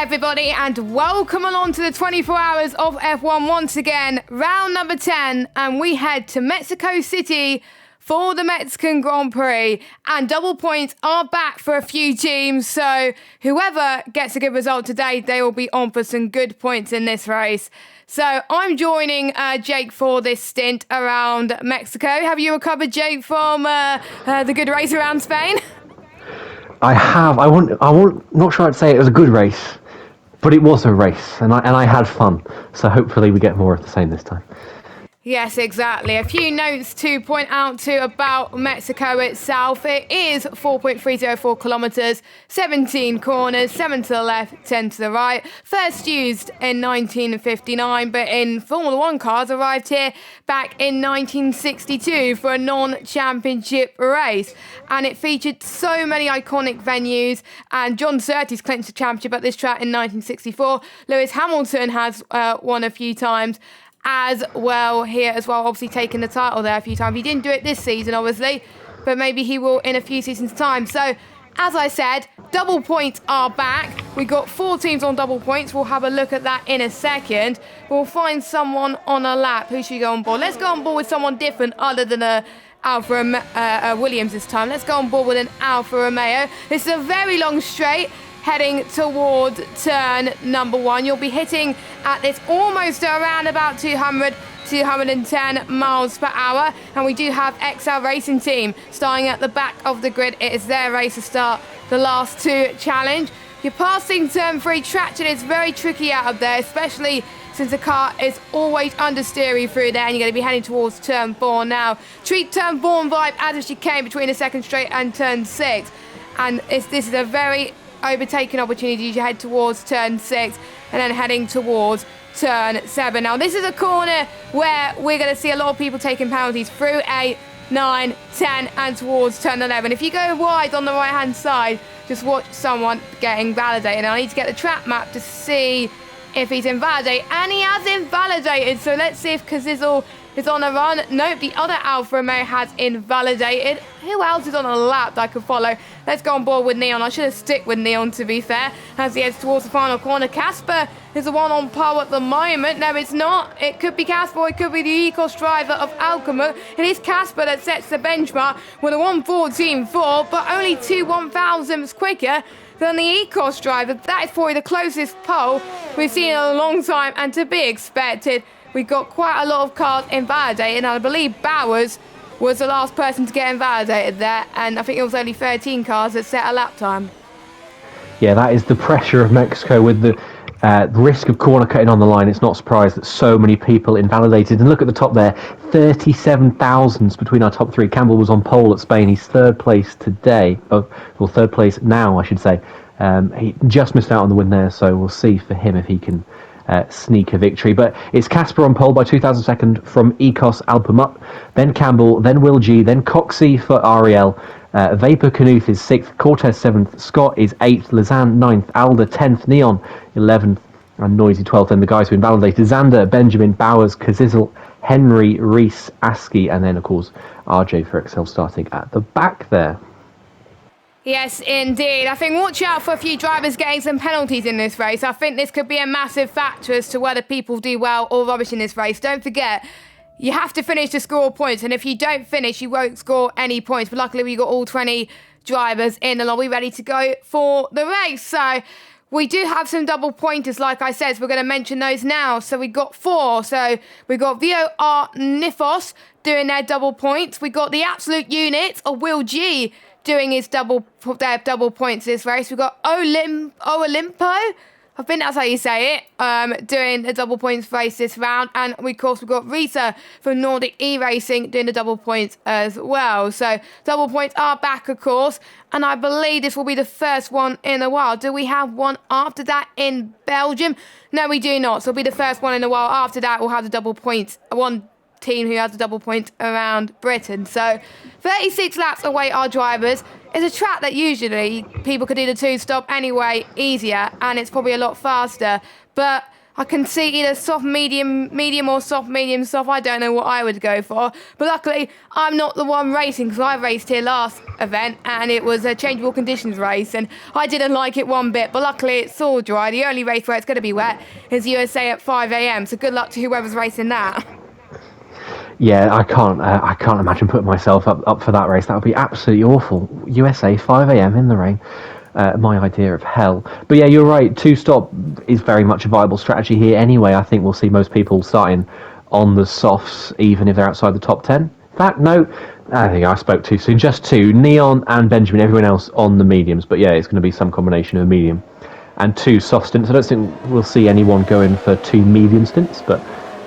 everybody, and welcome along to the 24 hours of F1 once again, round number 10, and we head to Mexico City for the Mexican Grand Prix, and double points are back for a few teams, so whoever gets a good result today, they will be on for some good points in this race. So I'm joining Jake for this stint around Mexico. Have you recovered, Jake, from the good race around Spain? I have. I won't. Not sure I'd say it was a good race, but it was a race, and I had fun. So hopefully we get more of the same this time. Yes, exactly. A few notes to point out to about Mexico itself. It is 4.304 kilometres, 17 corners, 7 to the left, 10 to the right. First used in 1959, but in Formula One cars arrived here back in 1962 for a non-championship race. And it featured so many iconic venues. And John Surtees clinched the championship at this track in 1964. Lewis Hamilton has won a few times as well here as well, obviously taking the title there a few times. He didn't do it this season, obviously, but maybe he will in a few seasons' time. So, as I said, double points are back. We got 4 teams on double points. We'll have a look at that in a second. We'll find someone on a lap. Who should we go on board? Let's go on board with someone different other than Alfa Williams this time. Let's go on board with an Alfa Romeo. This is a very long straight heading towards turn number 1. You'll be hitting at this almost around about 210 miles per hour. And we do have XL Racing Team starting at the back of the grid. It is their race to start the last 2 challenge. You're passing turn 3. Traction is very tricky out of there, especially since the car is always understeering through there, and you're going to be heading towards turn 4 now. Treat turn 4 vibe as a chicane between the second straight and turn 6. And this is a very overtaking opportunity to head towards turn 6 and then heading towards turn 7. Now this is a corner where we're going to see a lot of people taking penalties through 8, 9, 10 and towards turn 11. If you go wide on the right hand side, just watch someone getting validated. Now I need to get the track map to see if he's invalidated, and he has invalidated, so let's see if Cazizl is on a run. Nope, the other Alfa Romeo has invalidated. Who else is on a lap that I could follow? Let's go on board with Neon. I should have stick with Neon, to be fair, as he heads towards the final corner. Casper is the one on par at the moment. No, it's not. It could be Casper, or it could be the Ecos driver of Alcamo. It is Casper that sets the benchmark with a 1:14.4, but only 2 1,000ths quicker than the Ecos driver. That is probably the closest pole we've seen in a long time, and to be expected. We've got quite a lot of cars invalidated, and I believe Bowers was the last person to get invalidated there, and I think it was only 13 cars that set a lap time. Yeah, that is the pressure of Mexico with the risk of corner cutting on the line. It's not surprised that so many people invalidated. And look at the top there, 37,000s between our top 3. Campbell was on pole at Spain. He's third place today, well, third place now, I should say. He just missed out on the win there, so we'll see for him if he can sneak a victory. But it's Casper on pole by 2,000 seconds from Ecos Alpamut, then Campbell, then Will G, then Coxey for Ariel. Vapor Knuth is 6th, Cortez 7th, Scott is 8th, Lazan 9th, Alda 10th, Neon 11th, and Noisy 12th. And the guys who invalidated: Zander, Benjamin, Bowers, Cazizl, Henry, Reese, Askey, and then of course RJ for Excel starting at the back there. Yes, indeed. I think watch out for a few drivers getting some penalties in this race. I think this could be a massive factor as to whether people do well or rubbish in this race. Don't forget, you have to finish to score points, and if you don't finish, you won't score any points. But luckily, we got all 20 drivers in the lobby ready to go for the race. So we do have some double pointers, like I said, so we're going to mention those now. So we got 4. So we got VOR Nifos doing their double points. We got the Absolute Units of Will G doing their double points this race. We've got Olimpo, I think that's how you say it, doing the double points race this round. And of course we've got Rita from Nordic E-Racing doing the double points as well. So double points are back, of course, and I believe this will be the first one in a while. Do we have one after that in Belgium? No, we do not. So it'll be the first one in a while. After that, we'll have the double points, one team who has the double point around Britain. So 36 laps away our drivers. It's a track that usually people could do the 2-stop anyway easier, and it's probably a lot faster, but I can see either soft, medium or soft, medium, soft. I don't know what I would go for. But luckily, I'm not the one racing because I raced here last event and it was a changeable conditions race and I didn't like it one bit. But luckily, it's all dry. The only race where it's going to be wet is USA at 5 a.m. So good luck to whoever's racing that. Yeah, I can't imagine putting myself up for that race. That would be absolutely awful. USA 5 a.m. in the rain. My idea of hell. But yeah, you're right. Two stop is very much a viable strategy here anyway. I think we'll see most people starting on the softs, even if they're outside the top 10. In fact, no, I think I spoke too soon. Just two, Neon and Benjamin, everyone else on the mediums. But yeah, it's going to be some combination of medium and two soft stints. I don't think we'll see anyone going for two medium stints, but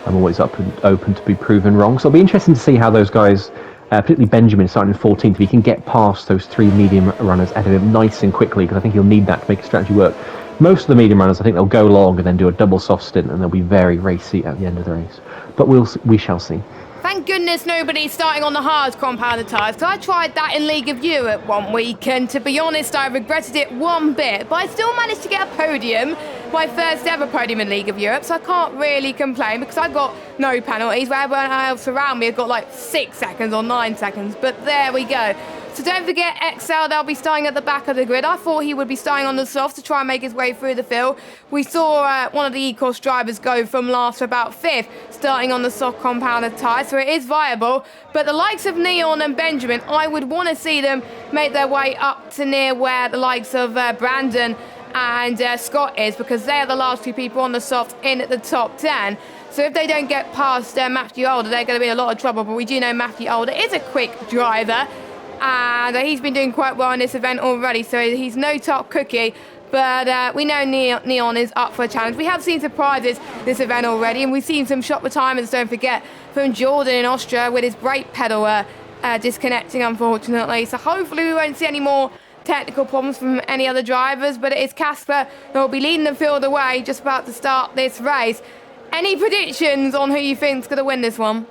I'm always open to be proven wrong. So it'll be interesting to see how those guys, particularly Benjamin starting in 14th, if he can get past those three medium runners ahead of him nice and quickly, because I think he'll need that to make his strategy work. Most of the medium runners, I think they'll go long and then do a double soft stint, and they'll be very racy at the end of the race. But we shall see. Thank goodness nobody's starting on the hard compounded tyres, because I tried that in League of Europe one week, and to be honest, I regretted it one bit, but I still managed to get a podium, my first ever podium in League of Europe, so I can't really complain, because I got no penalties, where everyone else around me had got like 6 seconds or 9 seconds, but there we go. So don't forget XL, they'll be starting at the back of the grid. I thought he would be starting on the soft to try and make his way through the field. We saw one of the E-Course drivers go from last to about 5th, starting on the soft compounded tyre, so it is viable. But the likes of Neon and Benjamin, I would want to see them make their way up to near where the likes of Brandon and Scott is, because they are the last two people on the soft in at the top 10. So if they don't get past Matthew Older, they're going to be in a lot of trouble. But we do know Matthew Older is a quick driver, and he's been doing quite well in this event already, so he's no top cookie. But we know Neon is up for a challenge. We have seen surprises this event already, and we've seen some shot retirements, don't forget, from Jordan in Austria with his brake pedal disconnecting, unfortunately. So hopefully we won't see any more technical problems from any other drivers, but it is Casper that will be leading the field away just about to start this race. Any predictions on who you think is going to win this one?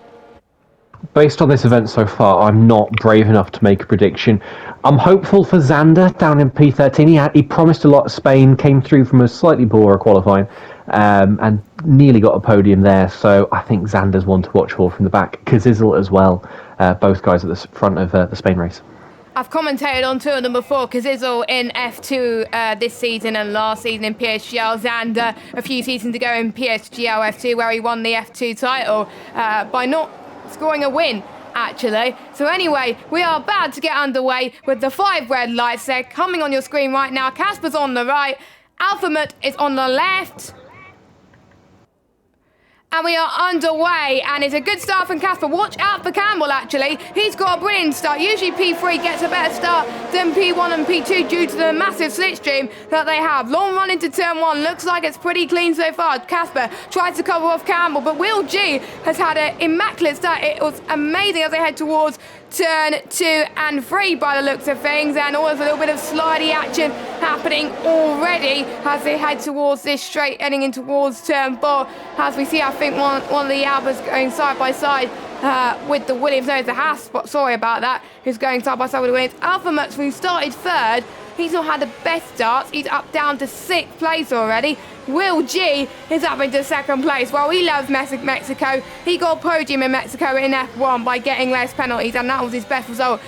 Based on this event so far, I'm not brave enough to make a prediction. I'm hopeful for Xander down in P13. He promised a lot. Spain came through from a slightly poorer qualifying and nearly got a podium there. So I think Xander's one to watch for from the back. Kazizel as well. Both guys at the front of the Spain race. I've commentated on two of them before, Kazizel in F2 this season and last season in PSGL, Xander a few seasons ago in PSGL F2 where he won the F2 title by not scoring a win, actually. So anyway, we are about to get underway with the 5 red lights. They're coming on your screen right now. Casper's on the right, Alphamut is on the left. And we are underway, and it's a good start from Casper. Watch out for Campbell, actually. He's got a brilliant start. Usually P3 gets a better start than P1 and P2 due to the massive slipstream that they have. Long run into turn 1. Looks like it's pretty clean so far. Casper tries to cover off Campbell, but Will G has had an immaculate start. It was amazing as they head towards turn 2 and 3 by the looks of things, and always a little bit of slidey action happening already as they head towards this straight, heading in towards turn 4. As we see, I think one of the Albers going side by side with the Williams. No, it's the Haas, sorry about that, who's going side by side with the Williams. Alphamut, who started 3rd, he's not had the best starts. He's up down to 6th place already. Will G is up into 2nd place. Well, he loves Mexico. He got a podium in Mexico in F1 by getting less penalties, and that was his best result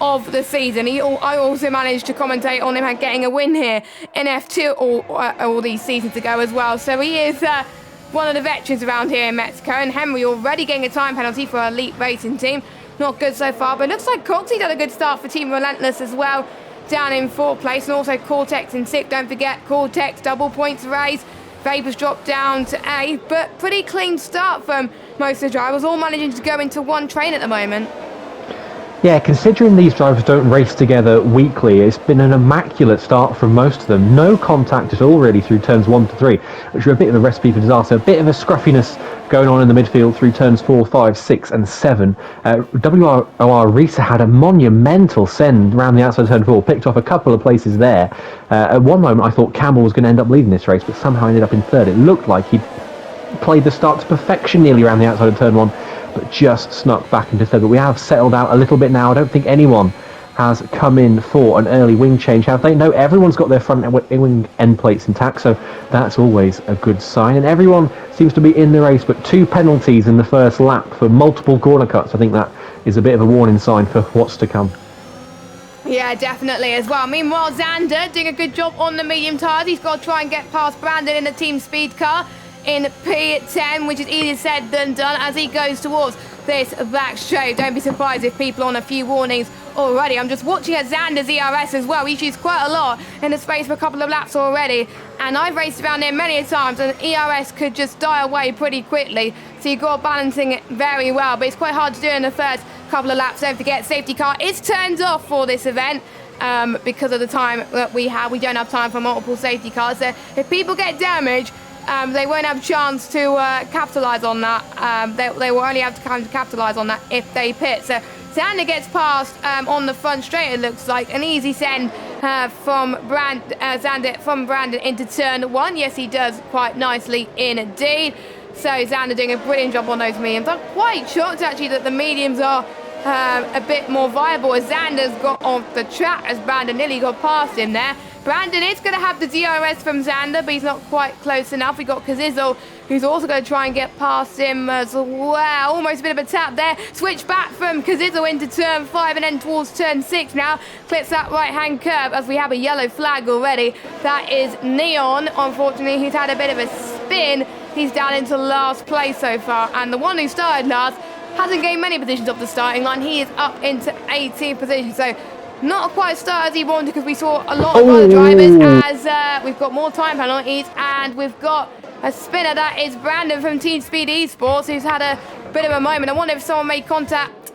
of the season. I also managed to commentate on him getting a win here in F2 all these seasons ago as well. So he is one of the veterans around here in Mexico, and Henry already getting a time penalty for an elite racing team. Not good so far, but it looks like Coxey's had a good start for Team Relentless as well, down in 4th place, and also Cortex in 6th. Don't forget, Cortex double points race. Vapors dropped down to A, but pretty clean start from most of the drivers, all managing to go into one train at the moment. Yeah, considering these drivers don't race together weekly, it's been an immaculate start from most of them. No contact at all really through turns 1 to 3, which are a bit of a recipe for disaster. A bit of a scruffiness going on in the midfield through turns 4, 5, 6 and 7. WROR Risa had a monumental send around the outside of turn 4, picked off a couple of places there. At one moment I thought Campbell was going to end up leading this race, but somehow ended up in 3rd. It looked like he'd played the start to perfection nearly around the outside of turn 1, but just snuck back into 3rd. But we have settled out a little bit now. I don't think anyone has come in for an early wing change. Have they? No, everyone's got their front wing end plates intact, so that's always a good sign. And everyone seems to be in the race, but 2 penalties in the first lap for multiple corner cuts. I think that is a bit of a warning sign for what's to come. Yeah, definitely as well. Meanwhile, Xander doing a good job on the medium tyres. He's got to try and get past Brandon in the team speed car in P10, which is easier said than done as he goes towards this back straight. Don't be surprised if people are on a few warnings already. I'm just watching at Xander's ERS as well. He's used quite a lot in the space for a couple of laps already, and I've raced around him many times, and ERS could just die away pretty quickly. So you've got balancing it very well, but it's quite hard to do in the first couple of laps. Don't forget, safety car is turned off for this event because of the time that we have. We don't have time for multiple safety cars. So if people get damaged, they won't have a chance to capitalise on that. They will only have to kind of capitalise on that if they pit. So Xander gets past on the front straight, it looks like. An easy send from Xander from Brandon into turn 1. Yes, he does quite nicely indeed. So Xander doing a brilliant job on those mediums. I'm quite shocked actually that the mediums are a bit more viable as Xander's got off the track as Brandon nearly got past him there. Brandon is going to have the DRS from Xander, but he's not quite close enough. We got Kazizel, who's also going to try and get past him as well. Almost a bit of a tap there. Switch back from Kazizel into turn 5 and then towards turn 6 now. Clips that right-hand curve as we have a yellow flag already. That is Neon. Unfortunately, he's had a bit of a spin. He's down into last place so far. And the one who started last hasn't gained many positions off the starting line. He is up into 18th position. So not quite as start as he wanted because we saw a lot of other drivers as we've got more time penalties and we've got a spinner. That is Brandon from Team Speed Esports who's had a bit of a moment. I wonder if someone made contact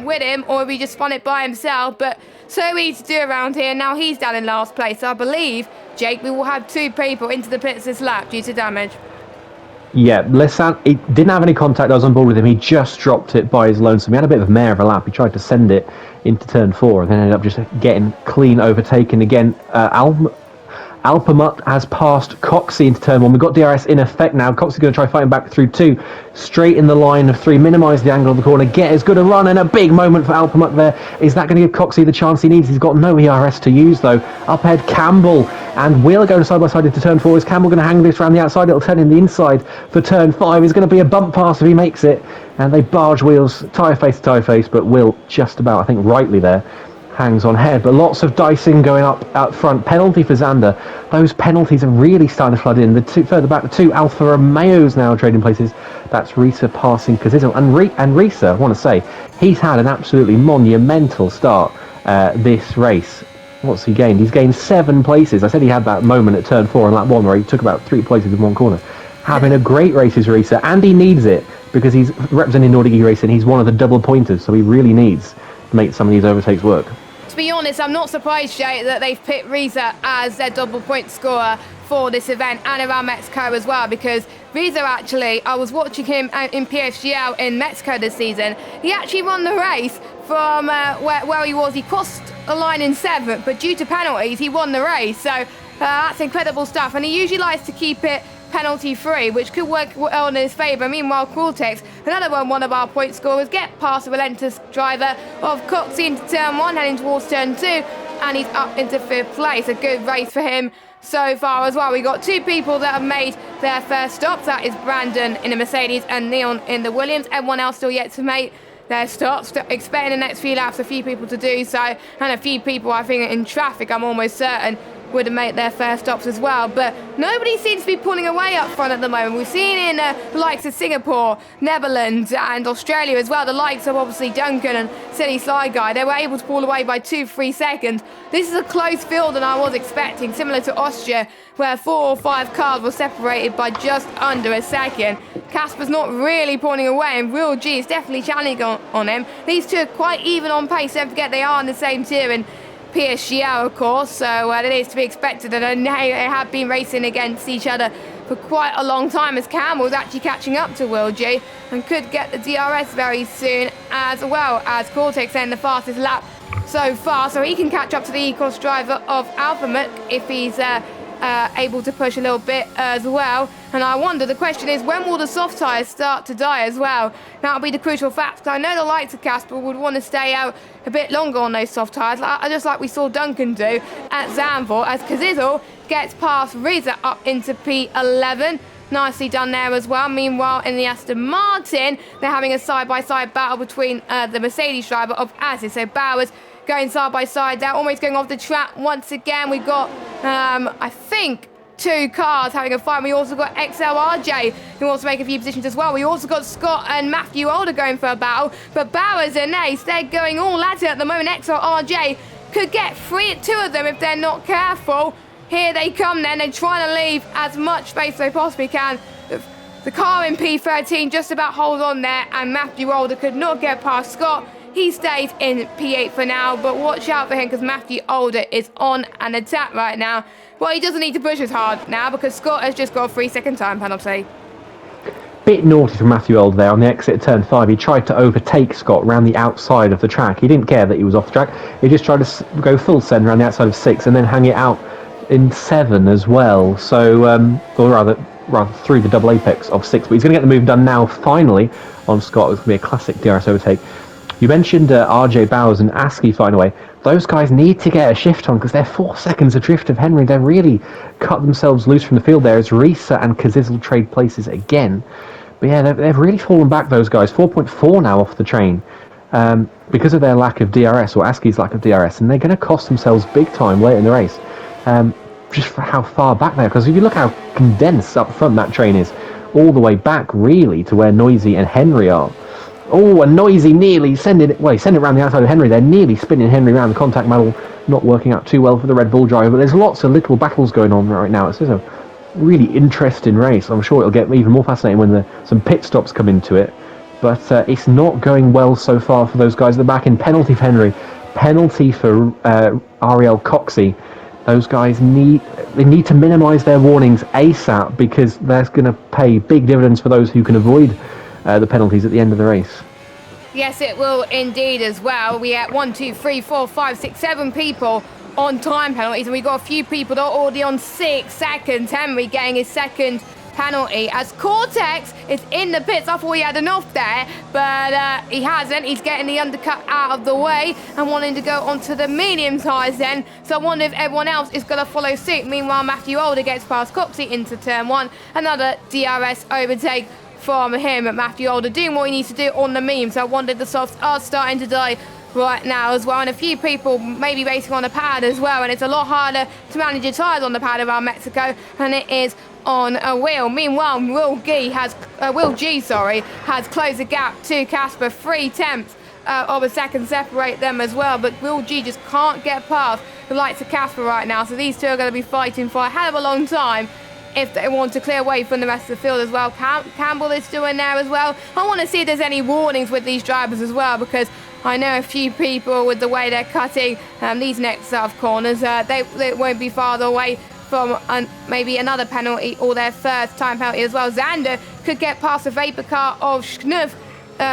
with him or if he just spun it by himself, but so easy to do around here. Now he's down in last place. So I believe, Jake, we will have 2 people into the pits this lap due to damage. Yeah, he didn't have any contact. I was on board with him. He just dropped it by his lonesome. He had a bit of a mare of a lap. He tried to send it into turn 4 and then ended up just getting clean overtaken again. Alpamut has passed Coxey into turn 1. We've got DRS in effect now. Coxey's going to try fighting back through 2. Straight in the line of 3. Minimise the angle of the corner. Get as good a run and a big moment for Alpamut there. Is that going to give Coxey the chance he needs? He's got no ERS to use though. Up ahead, Campbell and Will are going side by side into turn 4. Is Campbell going to hang this around the outside? It'll turn in the inside for turn 5. It's going to be a bump pass if he makes it. And they barge wheels tyre face to tyre face, but Will just about, I think rightly there, hangs on head. But lots of dicing going up out front. Penalty for Xander. Those penalties are really starting to flood in. The 2 further back, the 2 Alfa Romeos now trading places. That's Risa passing Kazizel. And Risa, I want to say, he's had an absolutely monumental start this race. What's he gained? He's gained 7 places. I said he had that moment at turn 4 on lap 1 where he took about 3 places in one corner. Having a great race is Risa, and he needs it because he's representing Nordic E-Racing. He's one of the double pointers, so he really needs to make some of these overtakes work. To be honest, I'm not surprised, Jay, that they've picked Risa as their double point scorer for this event and around Mexico as well, because Risa actually, I was watching him in PFGL in Mexico this season. He actually won the race from where he was. He crossed the line in 7th, but due to penalties, he won the race. So that's incredible stuff. And he usually likes to keep it penalty free, which could work well in his favour. Meanwhile, Cortex, another one of our point scorers, get past the relentless driver of Coxey into turn 1, heading towards turn 2, and he's up into 5th place. A good race for him so far as well. We got 2 people that have made their first stops. That is Brandon in the Mercedes and Neon in the Williams. Everyone else still yet to make their stops. Expecting the next few laps a few people to do so, and a few people I think in traffic, I'm almost certain, would have made their first stops as well. But nobody seems to be pulling away up front at the moment. We've seen in the likes of Singapore, Netherlands and Australia as well, the likes of obviously Duncan and Silly Sly Guy, they were able to pull away by 2-3 seconds. This is a close field than I was expecting, similar to Austria, where 4 or 5 cars were separated by just under a second. Casper's not really pulling away, and Real G is definitely challenging on him. These 2 are quite even on pace. Don't forget they are in the same tier in PSGL, of course, so it is to be expected that they have been racing against each other for quite a long time, as Campbell's actually catching up to Will G and could get the DRS very soon, as well as Cortex in the fastest lap so far, so he can catch up to the E-Cross driver of Alphamut if he's able to push a little bit as well. And I wonder, the question is, when will the soft tyres start to die as well? That'll be the crucial fact, because I know the likes of Casper would want to stay out a bit longer on those soft tyres, just like we saw Duncan do at Zandvoort, as Kazizel gets past Riza up into P11. Nicely done there as well. Meanwhile, in the Aston Martin, they're having a side-by-side battle between the Mercedes driver of Aziz. So Bowers going side-by-side there, almost going off the track once again. We've got, I think, 2 cars having a fight. We also got XLRJ who wants to make a few positions as well. We also got Scott and Matthew Older going for a battle. But Bowers and Ace, they're going all at it at the moment. XLRJ could get 2 of them if they're not careful. Here they come then, they're trying to leave as much space as they possibly can. The car in P13 just about holds on there, and Matthew Older could not get past Scott. He stays in P8 for now, but watch out for him because Matthew Older is on an attack right now. Well, he doesn't need to push as hard now because Scott has just got a 3-second time penalty. Bit naughty from Matthew Older there on the exit at turn 5. He tried to overtake Scott round the outside of the track. He didn't care that he was off the track. He just tried to go full send around the outside of 6 and then hang it out in 7 as well, so or rather through the double apex of 6, but he's going to get the move done now finally on Scott. It's going to be a classic DRS overtake. You mentioned RJ Bowers and Askey flying away. Those guys need to get a shift on because they're 4 seconds adrift of Henry. They've really cut themselves loose from the field there as Risa and Kazizel trade places again. But yeah, they've really fallen back, those guys. 4.4 now off the train because of their lack of DRS, or Askey's lack of DRS, and they're going to cost themselves big time late in the race. Just for how far back they are, because if you look how condensed up front that train is, all the way back really to where Noisy and Henry are. Oh, and Noisy nearly send it around the outside of Henry. They're nearly spinning Henry around. The contact model not working out too well for the Red Bull driver, but there's lots of little battles going on right now. It's just a really interesting race. I'm sure it'll get even more fascinating when some pit stops come into it, but it's not going well so far for those guys at the back. In penalty for Henry, penalty for Ariel Coxey. Those guys need to minimise their warnings ASAP because that's going to pay big dividends for those who can avoid the penalties at the end of the race. Yes, it will indeed as well. We had 1, 2, 3, 4, 5, 6, 7 people on time penalties, and we got a few people that are already on 6 seconds. Henry getting his second penalty as Cortex is in the pits. I thought he had enough there, but he hasn't. He's getting the undercut out of the way and wanting to go onto the medium tyres then. So I wonder if everyone else is going to follow suit. Meanwhile, Matthew Older gets past Coxey into turn 1. Another DRS overtake from him. Matthew Older doing what he needs to do on the medium. So I wonder if the softs are starting to die right now as well, and a few people maybe racing on the pad as well, and it's a lot harder to manage your tyres on the pad around Mexico than it is on a wheel. Meanwhile, Will G has closed the gap to Casper. 3/10 of a second separate them as well, but Will G just can't get past the likes of Casper right now, so these two are going to be fighting for a hell of a long time if they want to clear away from the rest of the field as well. Campbell is still in there as well. I want to see if there's any warnings with these drivers as well, because I know a few people with the way they're cutting these next set of corners, they won't be farther away from maybe another penalty or their first time penalty as well. Xander could get past the vapor car of Schnuf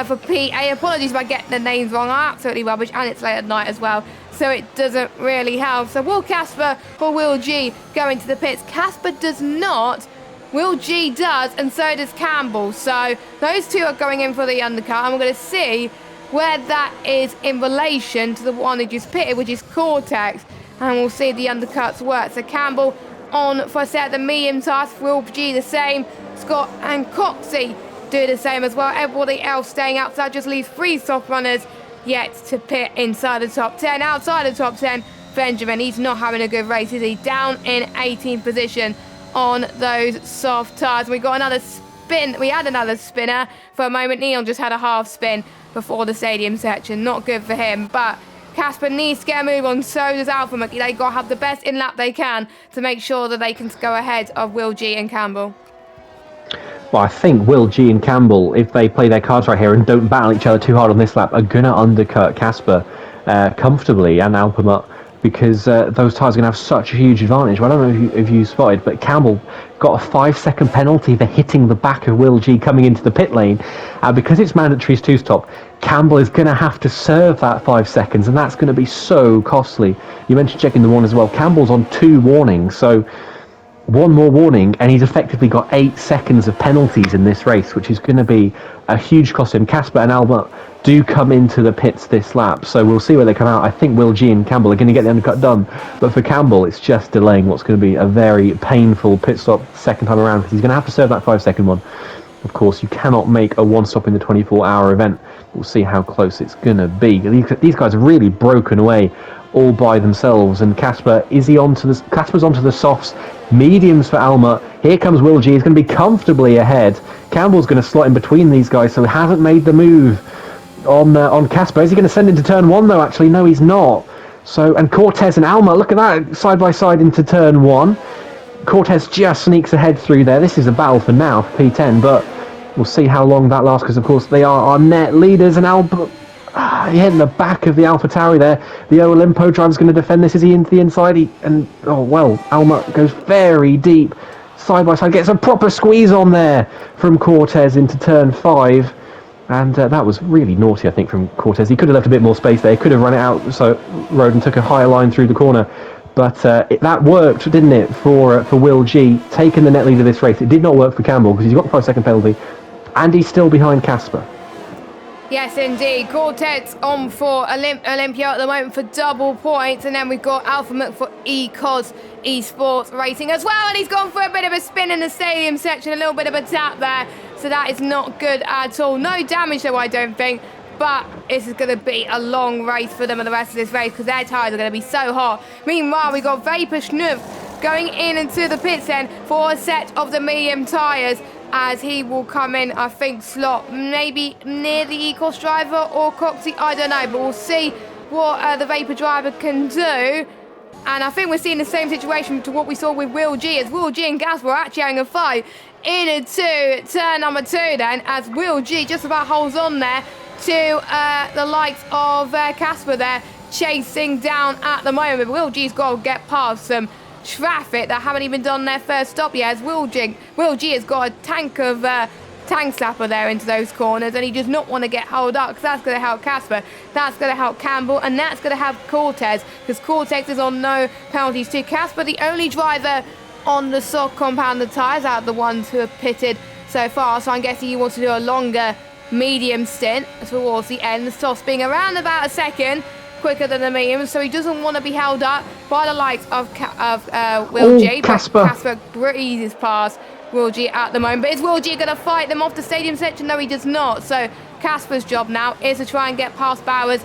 for PA. Apologies if I get the names wrong, I'm absolutely rubbish, and it's late at night as well, so it doesn't really help. So will Casper or Will G go into the pits? Casper does not, Will G does, and so does Campbell. So those two are going in for the undercut, and we're going to see where that is in relation to the one who just pitted, which is Cortex, and we'll see the undercuts work. So Campbell on for a set of the medium task, Will G the same, Scott and Coxey do the same as well. Everybody else staying outside, just leaves 3 soft runners yet to pit inside the top 10. Outside the top 10, Benjamin, he's not having a good race, is he? Down in 18th position on those soft tyres. We got another spin. We had another spinner for a moment. Neon just had a half spin before the stadium section. Not good for him, but Casper needs to get a move on, so does Alpha Monkey. They've got to have the best in-lap they can to make sure that they can go ahead of Will G and Campbell. Well, I think Will G and Campbell, if they play their cards right here and don't battle each other too hard on this lap, are going to undercut Casper comfortably and Alpamut, because those tyres are going to have such a huge advantage. Well, I don't know if you spotted, but Campbell got a 5-second penalty for hitting the back of Will G coming into the pit lane. Because it's mandatory 2-stop, Campbell is going to have to serve that 5 seconds, and that's going to be so costly. You mentioned checking the warning as well. Campbell's on 2 warnings, so one more warning, and he's effectively got 8 seconds of penalties in this race, which is going to be a huge cost to him. Casper and Albert do come into the pits this lap, so we'll see where they come out. I think Will G and Campbell are going to get the undercut done, but for Campbell, it's just delaying what's going to be a very painful pit stop second time around, because he's going to have to serve that 5-second one. Of course, you cannot make a one stop in the 24-hour event. We'll see how close it's going to be. These guys are really broken away all by themselves, and Casper, Casper's onto the softs, mediums for Alma. Here comes Will G. He's going to be comfortably ahead. Campbell's going to slot in between these guys, so he hasn't made the move on Casper. Is he going to send into turn 1 though? Actually, no, he's not. So, and Cortez and Alma, look at that, side by side into turn 1. Cortez just sneaks ahead through there. This is a battle for now for P10, but we'll see how long that lasts, because of course they are our net leaders, and Alba hitting the back of the AlphaTauri there. The Olimpo driver's going to defend this. Is he into the inside? Alma goes very deep. Side by side, gets a proper squeeze on there from Cortez into turn 5. And that was really naughty, I think, from Cortez. He could have left a bit more space there. He could have run it out so road and took a higher line through the corner. But that worked, didn't it, for Will G, taking the net lead of this race. It did not work for Campbell, because he's got the 5-second penalty, and he's still behind Casper. Yes, indeed. Cortez on for Olympia at the moment for double points. And then we've got Alpha Mc for ECOS Esports Racing as well. And he's gone for a bit of a spin in the stadium section, a little bit of a tap there. So that is not good at all. No damage though, I don't think. But this is going to be a long race for them and the rest of this race, because their tyres are going to be so hot. Meanwhile, we've got Vapor Schnuff going into the pits then for a set of the medium tyres, as he will come in, I think, slot maybe near the Ecos driver or Coxie, I don't know, but we'll see what the Vapor driver can do. And I think we're seeing the same situation to what we saw with Will G, as Will G and Gasper are actually having a fight into turn number 2 then, as Will G just about holds on there to the likes of Casper there, chasing down at the moment. Will G's got to get past some traffic that haven't even done their first stop yet, as Will G has got a tank slapper there into those corners, and he does not want to get held up, because that's going to help Casper, that's going to help Campbell, and that's going to help Cortez, because Cortez is on no penalties too. Casper, the only driver on the soft compounded tyres out of the ones who have pitted so far, so I'm guessing he wants to do a longer medium stint towards the end, the softs being around about a second quicker than the medium, so he doesn't want to be held up by the likes of Will G. Casper breezes past Will G at the moment, but is Will G going to fight them off the stadium section? No, he does not. So Casper's job now is to try and get past Bowers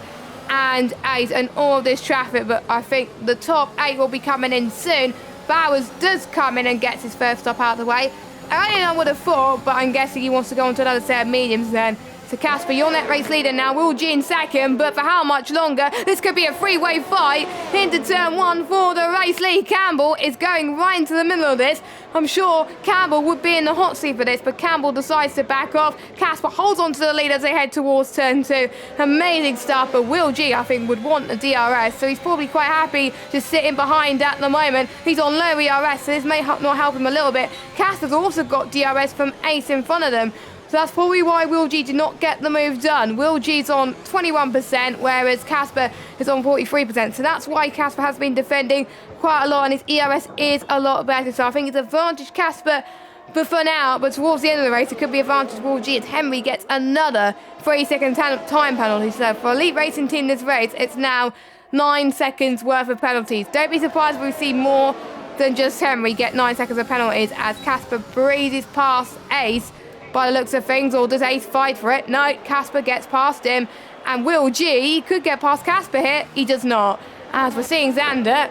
and Ace and all of this traffic, but I think the top 8 will be coming in soon. Bowers does come in and gets his first stop out of the way. I don't know what I thought, but I'm guessing he wants to go into another set of mediums then. So Casper, your net race leader now, Will G in second, but for how much longer? This could be a three-way fight into turn 1 for the race lead. Campbell is going right into the middle of this. I'm sure Campbell would be in the hot seat for this, but Campbell decides to back off. Casper holds on to the lead as they head towards turn 2. Amazing stuff, but Will G, I think, would want the DRS, so he's probably quite happy just sitting behind at the moment. He's on low ERS, so this may not help him a little bit. Casper's also got DRS from Ace in front of them. So that's probably why Will G did not get the move done. Will G's on 21%, whereas Casper is on 43%. So that's why Casper has been defending quite a lot, and his ERS is a lot better. So I think it's advantage Casper for now, but towards the end of the race, it could be advantage Will G as Henry gets another 3-second time penalty. So for Elite Racing Team this race, it's now 9 seconds worth of penalties. Don't be surprised if we see more than just Henry get 9 seconds of penalties, as Casper breezes past Ace by the looks of things. Or does Ace fight for it? No, Casper gets past him, and Will G could get past Casper here. He does not, as we're seeing Xander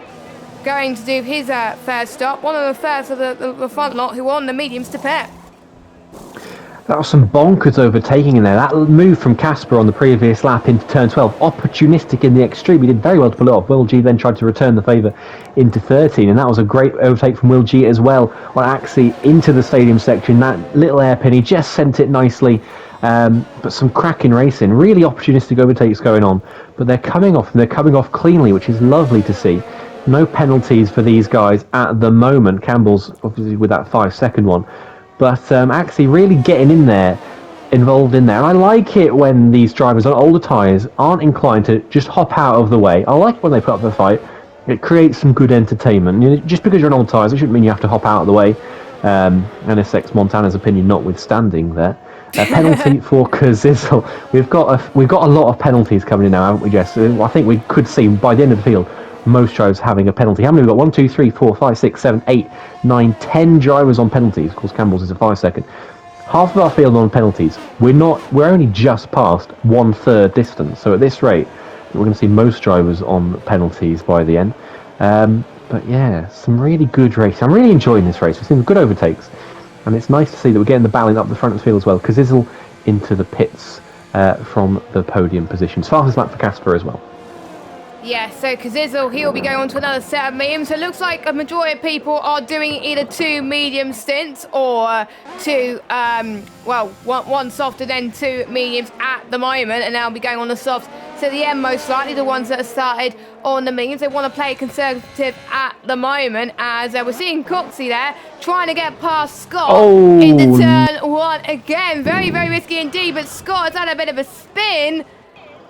going to do his first stop, one of the first of the front lot who are on the mediums to pit. That was some bonkers overtaking in there. That move from Casper on the previous lap into turn 12, opportunistic in the extreme. He did very well to pull it off. Will G then tried to return the favour into 13, and that was a great overtake from Will G as well on Axie into the stadium section. That little hairpin, he just sent it nicely, but some cracking racing. Really opportunistic overtakes going on, but they're coming off cleanly, which is lovely to see. No penalties for these guys at the moment. Campbell's obviously with that 5-second one. But Axie really getting involved in there. And I like it when these drivers on older tyres aren't inclined to just hop out of the way. I like it when they put up the fight. It creates some good entertainment. You know, just because you're on old tyres, it shouldn't mean you have to hop out of the way. NSX Montana's opinion notwithstanding there. A penalty for Kazizel. We've got a lot of penalties coming in now, haven't we, Jess? I think we could see by the end of the field most drivers having a penalty. How many have we got? 1, 2, 3, 4, 5, 6, 7, 8, 9, 10 drivers on penalties. Of course, Campbell's is a 5-second. Half of our field on penalties. We're only just past 1/3 distance. So at this rate, we're going to see most drivers on penalties by the end. But yeah, some really good racing. I'm really enjoying this race. We've seen good overtakes. And it's nice to see that we're getting the battling up the front of the field as well. Kazizel into the pits from the podium positions. Fastest lap for Casper as well. Yeah, so Kazizel, he'll be going on to another set of mediums. So it looks like a majority of people are doing either 2 medium stints or 2, one soft and then 2 mediums at the moment. And they'll be going on the softs to the end, most likely. The ones that have started on the mediums, they want to play conservative at the moment. As we're seeing Coxey there trying to get past Scott into turn 1 again. Very, very risky indeed. But Scott has had a bit of a spin.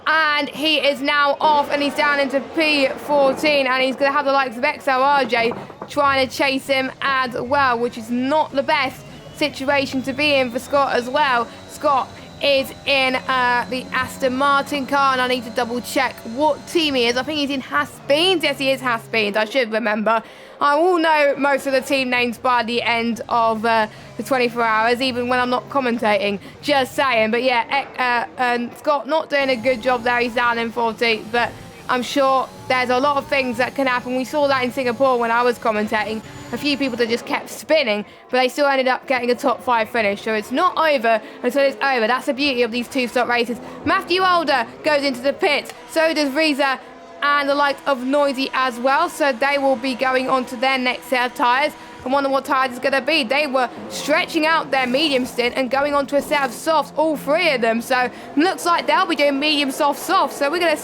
And he is now off, and he's down into P14, and he's going to have the likes of XLRJ trying to chase him as well, which is not the best situation to be in for Scott as well. Scott is in the Aston Martin car, and I need to double check what team he is. I think he's in Haas-Beans. Yes, he is Haas-Beans. I should remember. I will know most of the team names by the end of the 24 hours, even when I'm not commentating. Just saying. But yeah, Scott not doing a good job there. He's down in 40, but I'm sure there's a lot of things that can happen. We saw that in Singapore when I was commentating. A few people that just kept spinning, but they still ended up getting a top 5 finish. So it's not over until it's over. That's the beauty of these 2-stop races. Matthew Older goes into the pits. So does Reza and the likes of Noisy as well. So they will be going on to their next set of tyres. I wonder what tyres it's going to be. They were stretching out their medium stint and going on to a set of softs, all 3 of them. So looks like they'll be doing medium, soft, soft. So we're going to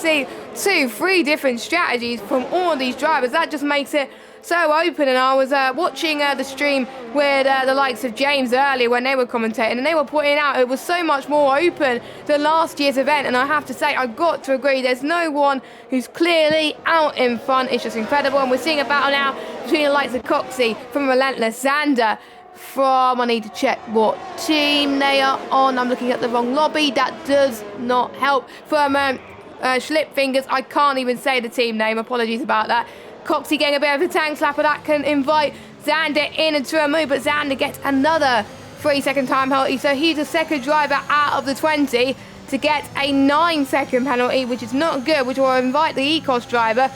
see 3 different strategies from all of these drivers. That just makes it so open. And I was watching the stream with the likes of James earlier when they were commentating, and they were pointing out it was so much more open than last year's event. And I have to say, I've got to agree, there's no one who's clearly out in front. It's just incredible. And we're seeing a battle now between the likes of Coxey from Relentless, Xander from, I need to check what team they are on. I'm looking at the wrong lobby. That does not help. From Schlipfingers, I can't even say the team name. Apologies about that. Coxey getting a bit of a tank slapper that can invite Xander in into a move, but Xander gets another 3-second time penalty. So he's the second driver out of the 20 to get a 9-second penalty, which is not good, which will invite the Ecos driver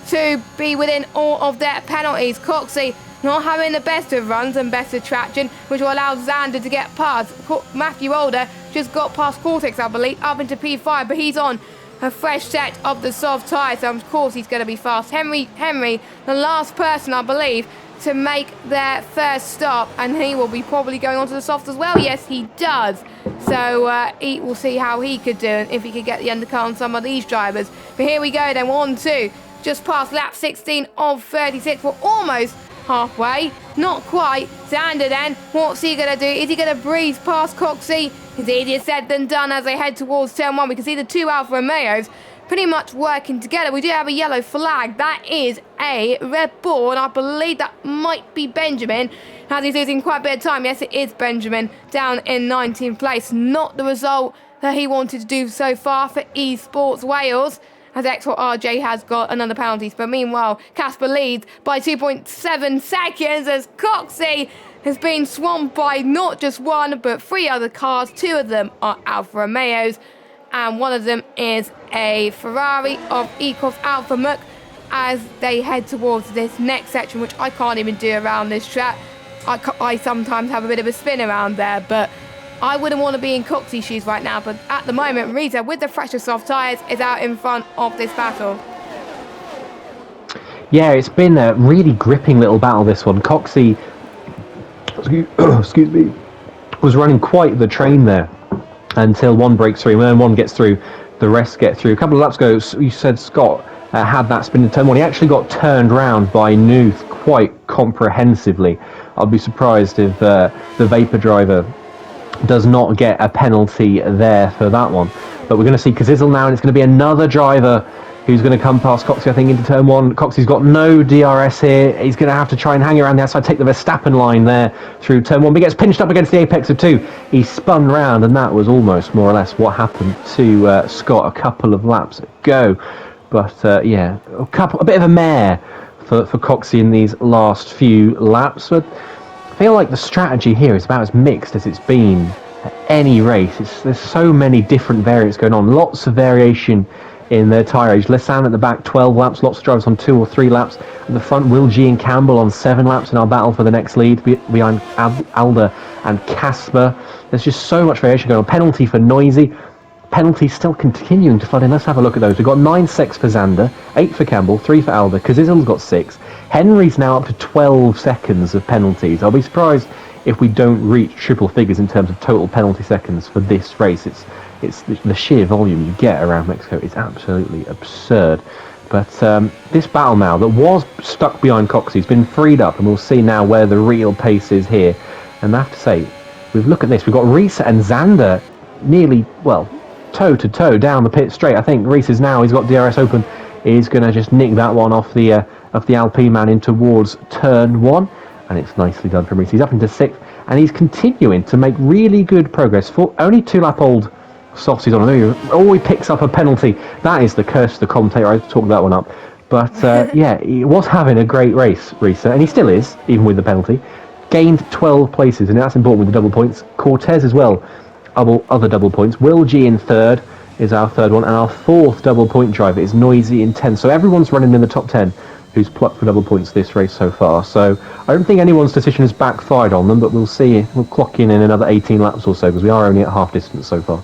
to be within all of their penalties. Coxey not having the best of runs and best of traction, which will allow Xander to get past. Matthew Older just got past Cortex, I believe, up into P5, but he's on a fresh set of the soft tyres, so of course he's going to be fast. Henry, the last person, I believe, to make their first stop, and he will be probably going on to the soft as well. Yes, he does. So he will see how he could do and if he could get the undercut on some of these drivers. But here we go then, 1-2, just past lap 16 of 36. We're almost halfway, not quite. Xander then, what's he going to do? Is he going to breeze past Coxey? It's easier said than done as they head towards turn 1. We can see the 2 Alfa Romeos pretty much working together. We do have a yellow flag. That is a Red Bull, and I believe that might be Benjamin, as he's losing quite a bit of time. Yes, it is Benjamin, down in 19th place. Not the result that he wanted to do so far for Esports Wales, as XRJ has got another penalty. But meanwhile, Casper leads by 2.7 seconds as Coxey has been swamped by not just 1, but 3 other cars. 2 of them are Alfa Romeos, and 1 of them is a Ferrari of Ecos Alpha Muck, as they head towards this next section, which I can't even do around this track. I sometimes have a bit of a spin around there, but I wouldn't want to be in Coxey's shoes right now. But at the moment, Reza, with the fresher soft tyres, is out in front of this battle. Yeah, it's been a really gripping little battle, this one. Coxey, excuse me, was running quite the train there until 1 breaks through. When 1 gets through, the rest get through. A couple of laps ago, you said Scott had that spin in turn 1. He actually got turned round by Nuth quite comprehensively. I'll be surprised if the Vapor driver does not get a penalty there for that one. But we're going to see Kazizel now, and it's going to be another driver who's going to come past Coxey, I think, into turn one. Coxey's got no DRS here. He's going to have to try and hang around the outside, take the Verstappen line there through turn one. But he gets pinched up against the apex of two. He spun round, and that was almost more or less what happened to Scott a couple of laps ago. But yeah, a bit of a mare for Coxey in these last few laps. But I feel like the strategy here is about as mixed as it's been at any race. There's so many different variants going on, lots of variation in their tyre age. Lissan at the back, 12 laps, lots of drivers on 2 or 3 laps. At the front, Will G and Campbell on 7 laps in our battle for the next lead behind Alder and Casper. There's just so much variation going on. Penalty for Noisy. Penalties still continuing to flood in. Let's have a look at those. We've got 9 secs for Xander, 8 for Campbell, 3 for Alder. Kazizel's got 6. Henry's now up to 12 seconds of penalties. I'll be surprised if we don't reach triple figures in terms of total penalty seconds for this race. It's the sheer volume you get around Mexico is absolutely absurd. But this battle now that was stuck behind Coxey has been freed up, and we'll see now where the real pace is here. And I have to say, we've looked at this. We've got Reese and Xander nearly, well, toe to toe down the pit straight. I think Reese is now, he's got DRS open, is going to just nick that one off the Alpine man in towards turn one. And it's nicely done from Reese. He's up into 6th, and he's continuing to make really good progress. For only 2-lap-old softies on him. Oh, he picks up a penalty. That is the curse of the commentator. I talked that one up. But yeah, he was having a great race, Risa, and he still is, even with the penalty. Gained 12 places, and that's important with the double points. Cortez as well, other double points. Will G in 3rd is our 3rd one, and our 4th double point driver is Noisy in 10th. So everyone's running in the top 10 who's plucked for double points this race so far. So I don't think anyone's decision has backfired on them, but we'll see. We'll clock in another 18 laps or so, because we are only at half distance so far.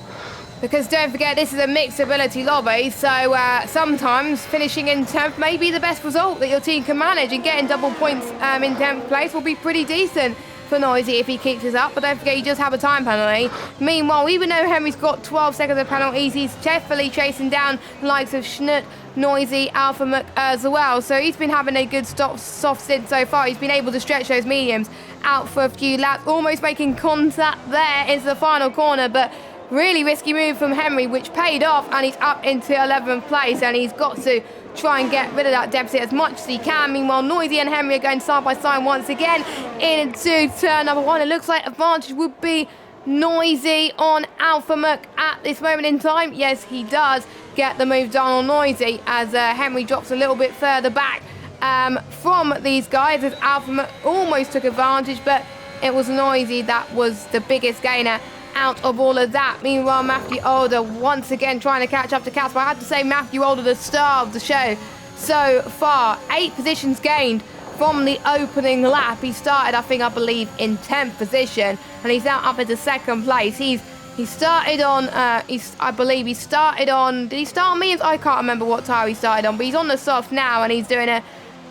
Because don't forget, this is a mixed ability lobby, so sometimes finishing in 10th may be the best result that your team can manage, and getting double points in 10th place will be pretty decent for Noisy if he keeps this up. But don't forget, you just have a time penalty. Meanwhile, even though Henry's got 12 seconds of penalties, he's definitely chasing down the likes of Schnut, Noisy, Alpha Mc as well. So he's been having a good soft stint so far. He's been able to stretch those mediums out for a few laps, almost making contact there into the final corner, but really risky move from Henry, which paid off, and he's up into 11th place, and he's got to try and get rid of that deficit as much as he can. Meanwhile, Noisy and Henry are going side by side once again into turn number 1. It looks like advantage would be Noisy on Alpha Mc at this moment in time. Yes, he does get the move done on Noisy, as Henry drops a little bit further back from these guys, as Alpha Mc almost took advantage, but it was Noisy that was the biggest gainer out of all of that. Meanwhile, Matthew Older once again trying to catch up to Casper. I have to say, Matthew Older, the star of the show so far. 8 positions gained from the opening lap. He started, I believe, in 10th position, and he's now up into 2nd place. He started on, I believe he started on, did he start on mediums? I can't remember what tire he started on, but he's on the soft now, and he's doing an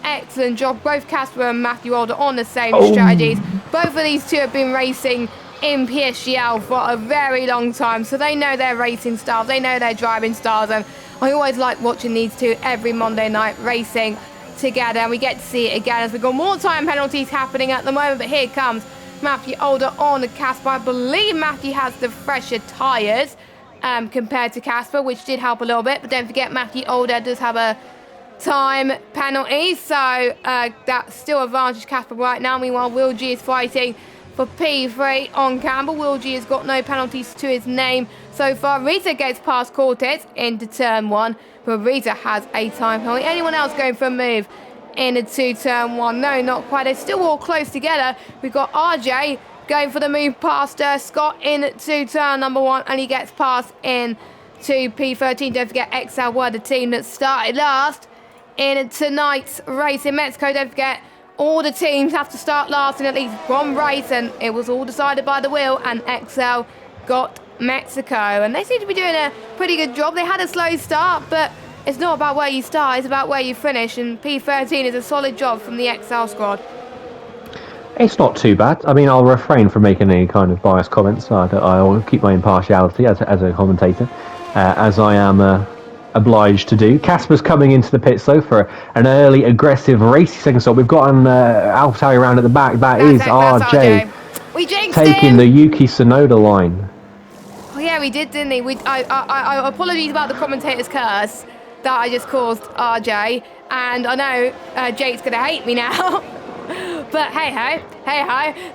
excellent job. Both Casper and Matthew Older on the same strategies. Both of these two have been racing in PSGL for a very long time, so they know their racing styles, they know their driving styles, and I always like watching these two every Monday night racing together, and we get to see it again as we've got more time penalties happening at the moment. But here comes Matthew Older on the Casper. I believe Matthew has the fresher tyres compared to Casper, which did help a little bit, but don't forget Matthew Older does have a time penalty, so that's still advantage Casper right now. Meanwhile, Will G is fighting for P3 on Campbell. Will G has got no penalties to his name so far. Rita gets past Cortez into turn 1, but Rita has a time penalty. Anyone else going for a move into turn 1? No, not quite. They're still all close together. We've got RJ going for the move past Scott into turn number 1, and he gets past in to P13. Don't forget, XL were the team that started last in tonight's race in Mexico. Don't forget, all the teams have to start last in at least one race, and it was all decided by the wheel, and XL got Mexico. And they seem to be doing a pretty good job. They had a slow start, but it's not about where you start, it's about where you finish, and P13 is a solid job from the XL squad. It's not too bad. I mean, I'll refrain from making any kind of biased comments. I'll keep my impartiality as a commentator, as I am obliged to do. Casper's coming into the pits though for an early aggressive racy second stop. We've got an AlphaTauri around at the back. That's RJ. We jinxed taking him. the Yuki Tsunoda line. Oh yeah, we did, didn't he? I apologies about the commentator's curse. that I just caused RJ. And I know Jake's going to hate me now. But hey-ho.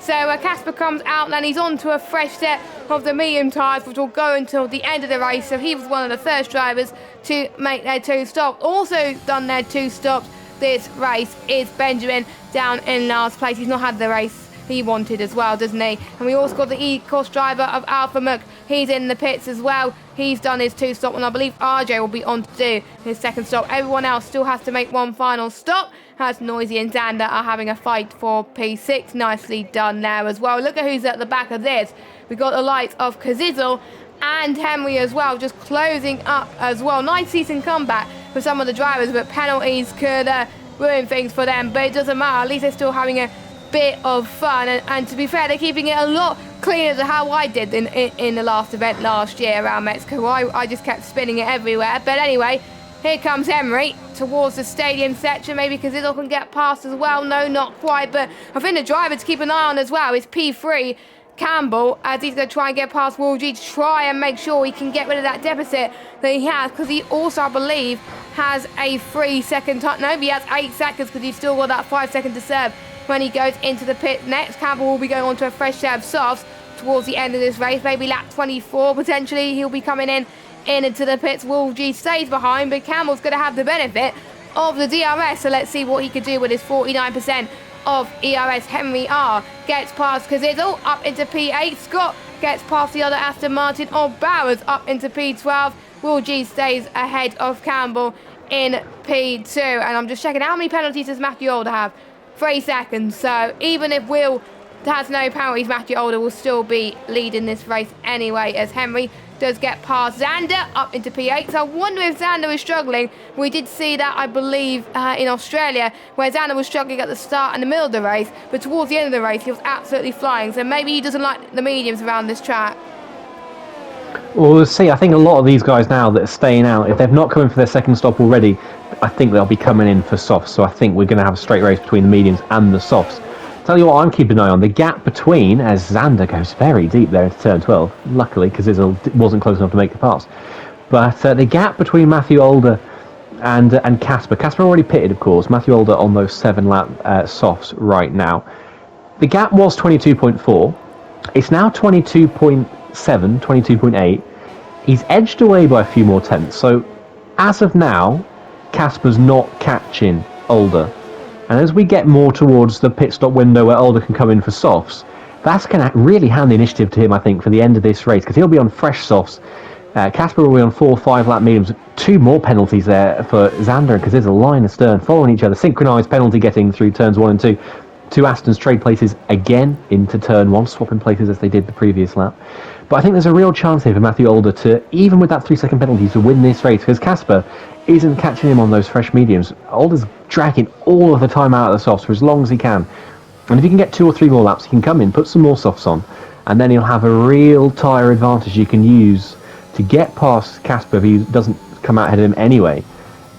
So Casper comes out and he's on to a fresh set of the medium tyres, which will go until the end of the race. So he was one of the first drivers to make their 2 stops. Also done their 2 stops this race is Benjamin down in last place. He's not had the race he wanted as well, doesn't he? And we also got the E-Course driver of Alpha Muck. He's in the pits as well. He's done his 2 stop, and I believe RJ will be on to do his 2nd stop. Everyone else still has to make one final stop, as Noisy and Xander are having a fight for P6. Nicely done there as well. Look at who's at the back of this. We've got the likes of Kazizel and Henry as well, just closing up as well. Nice decent comeback for some of the drivers, but penalties could ruin things for them. But it doesn't matter. At least they're still having a bit of fun, and to be fair, they're keeping it a lot cleaner than how I did in the last event last year around Mexico. I just kept spinning it everywhere. But anyway, here comes Henry towards the stadium section. Maybe Kazizel can get past as well. No, not quite, but I think the driver to keep an eye on as well is P3 Campbell, as he's going to try and get past Will G to try and make sure he can get rid of that deficit that he has, because he also, I believe, has a 3-second time. No, he has 8 seconds because he's still got that 5 second to serve when he goes into the pit next. Campbell will be going on to a fresh set of softs towards the end of this race, maybe lap 24 potentially. He'll be coming in into the pits. Will G stays behind, but Campbell's going to have the benefit of the DRS, so let's see what he could do with his 49% of ERS. Henry R gets past Kazizel up into P8. Scott gets past the other Aston Martin of Bowers up into P12. Will G stays ahead of Campbell in P2, and I'm just checking how many penalties does Matthew Older have. 3 seconds, so even if Will has no penalties, Matthew Older will still be leading this race anyway, as Henry does get past Xander up into P8. So I wonder if Xander is struggling. We did see that, I believe, in Australia, where Xander was struggling at the start and the middle of the race, but towards the end of the race he was absolutely flying. So maybe he doesn't like the mediums around this track. Well, we'll see. I think a lot of these guys now that are staying out, if they've not come in for their 2nd stop already, I think they'll be coming in for softs. So I think we're going to have a straight race between the mediums and the softs. Tell you what I'm keeping an eye on, the gap between, as Xander goes very deep there into turn 12, luckily, because Kazizel wasn't close enough to make the pass. But the gap between Matthew Older and Casper. Casper already pitted, of course. Matthew Older on those 7-lap softs right now. The gap was 22.4. It's now 22.7, 22.8. He's edged away by a few more tenths. So as of now, Casper's not catching Older. And as we get more towards the pit stop window where Older can come in for softs, that's going to really hand the initiative to him, I think, for the end of this race, because he'll be on fresh softs. Casper will be on 4 5-lap mediums. 2 more penalties there for Xander, because there's a line astern following each other. Synchronised penalty getting through turns 1 and 2. 2 Astons trade places again into turn 1, swapping places as they did the previous lap. But I think there's a real chance here for Matthew Older to, even with that 3-second penalty, to win this race, because Casper isn't catching him on those fresh mediums. Older's dragging all of the time out of the softs for as long as he can. And if he can get 2 or 3 more laps, he can come in, put some more softs on, and then he'll have a real tyre advantage you can use to get past Casper if he doesn't come out ahead of him anyway,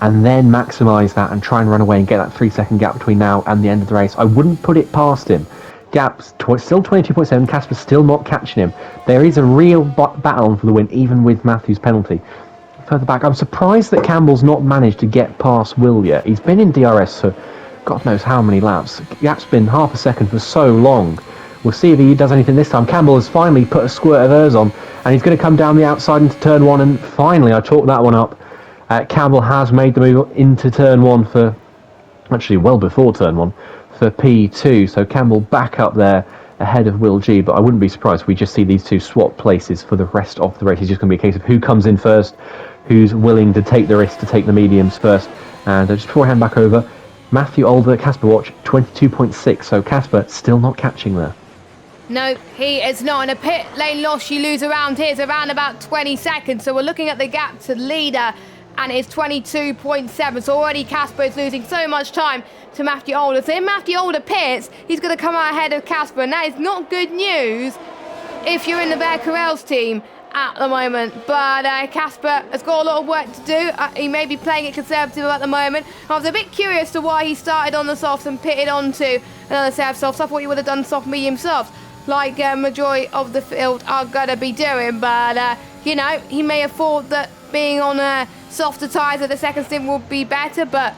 and then maximise that and try and run away and get that 3-second gap between now and the end of the race. I wouldn't put it past him. Gap's still 22.7, Casper's still not catching him. There is a real battle on for the win, even with Matthew's penalty. Further back, I'm surprised that Campbell's not managed to get past Will yet. He's been in DRS for God knows how many laps. Gap's been half a second for so long. We'll see if he does anything this time. Campbell has finally put a squirt of hers on, and he's going to come down the outside into turn 1, and finally, I talked that one up. Campbell has made the move into turn 1 for, actually well before turn 1, for P2. So Campbell back up there ahead of Will G, but I wouldn't be surprised if we just see these two swap places for the rest of the race. It's just going to be a case of who comes in first, who's willing to take the risk to take the mediums first. And just before I hand back over, Matthew Older, Casper watch 22.6, so Casper still not catching there. No, he is not. In a pit lane loss you lose around here is around about 20 seconds, so we're looking at the gap to leader, and it's 22.7, so already Casper is losing so much time to Matthew Older. So if Matthew Older pits, he's going to come out ahead of Casper, and that is not good news if you're in the Bear Corrals team at the moment. But Casper has got a lot of work to do. He may be playing it conservative at the moment. I was a bit curious to why he started on the softs and pitted onto another set of softs. I thought he would have done soft, medium, softs, like majority of the field are going to be doing. But, you know, he may have thought that being on softer tyres at the second stint will be better, but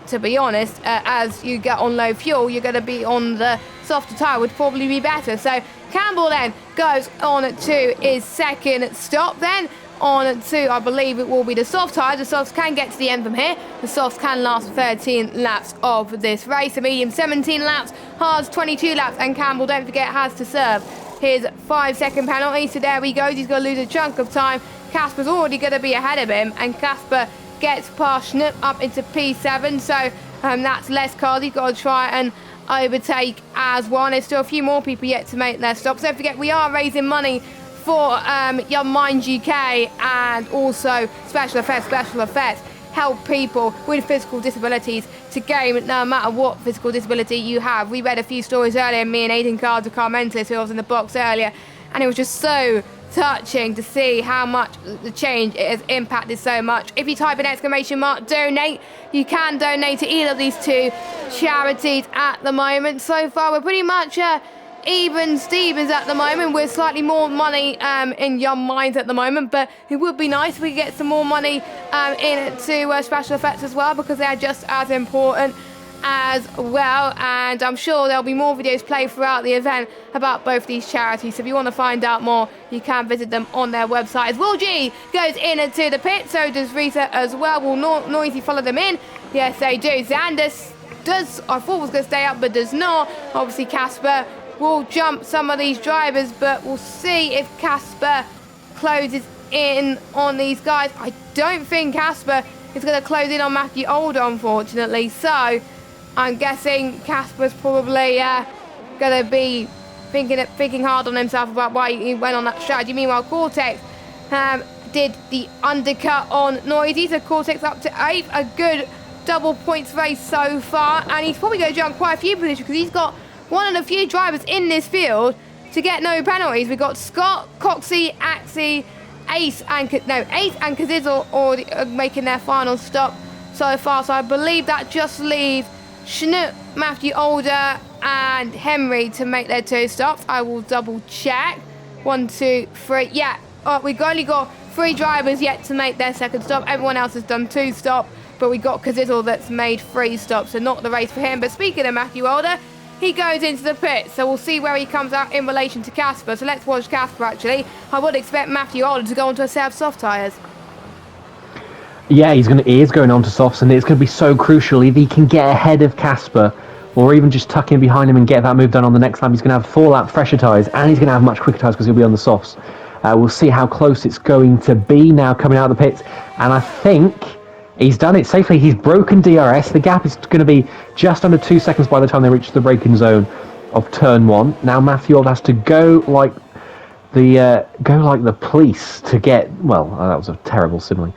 to be honest, as you get on low fuel, you're going to be on the softer tyre, would probably be better. So Campbell then goes on to his second stop. Then on to, I believe it will be the soft tyres. The softs can get to the end from here. The softs can last 13 laps of this race. The medium 17 laps, hards 22 laps, and Campbell, don't forget, has to serve his 5-second penalty. So there he goes. He's going to lose a chunk of time. Casper's already going to be ahead of him, and Casper gets past Schnupp up into P7. So that's less cars he's got to try and overtake as well. There's still a few more people yet to make their stops. Don't forget, we are raising money for Young Minds UK and also Special Effects help people with physical disabilities to game no matter what physical disability you have. We read a few stories earlier, me and Aidan Cards, a car mentalist who was in the box earlier, and it was just so touching to see how much the change it has impacted so much. If you type in ! donate, you can donate to either of these two charities at the moment. So far we're pretty much even Stevens at the moment, with slightly more money in Young Minds at the moment, but it would be nice if we could get some more money into Special Effects as well, because they're just as important as well. And I'm sure there'll be more videos played throughout the event about both these charities, so if you want to find out more, you can visit them on their website. As Will G goes into the pit, so does Rita as well. Will Noisy follow them in? Yes, they do. Xandus does, I thought was going to stay up, but does not. Obviously Casper will jump some of these drivers, but we'll see if Casper closes in on these guys. I don't think Casper is going to close in on Matthew Older, unfortunately, so I'm guessing Casper's probably going to be thinking hard on himself about why he went on that strategy. Meanwhile, Cortex did the undercut on Noisy, so Cortex up to 8th, a good double points race so far, and he's probably going to jump quite a few positions because he's got one of the few drivers in this field to get no penalties. We've got Scott, Coxey, Axie, Ace and Kazizzle already making their final stop so far. So I believe that just leaves Schnupp, Matthew Older and Henry to make their 2 stops. I will double check. 1, 2, 3. Yeah, we've only got 3 drivers yet to make their second stop. Everyone else has done 2 stops, but we got Kazizzle that's made 3 stops, so not the race for him. But speaking of Matthew Older, he goes into the pit, so we'll see where he comes out in relation to Casper. So let's watch Casper, actually. I would expect Matthew Older to go onto a set of soft tyres. Yeah, he is going on to softs, and it's going to be so crucial if he can get ahead of Casper, or even just tuck in behind him and get that move done on the next lap. He's going to have 4-lap fresher tyres, and he's going to have much quicker tyres because he'll be on the softs. We'll see how close it's going to be now coming out of the pits, and I think he's done it safely. He's broken DRS. The gap is going to be just under 2 seconds by the time they reach the braking zone of turn 1. Now Matthew Old has to go like the police to get. Well, that was a terrible simile.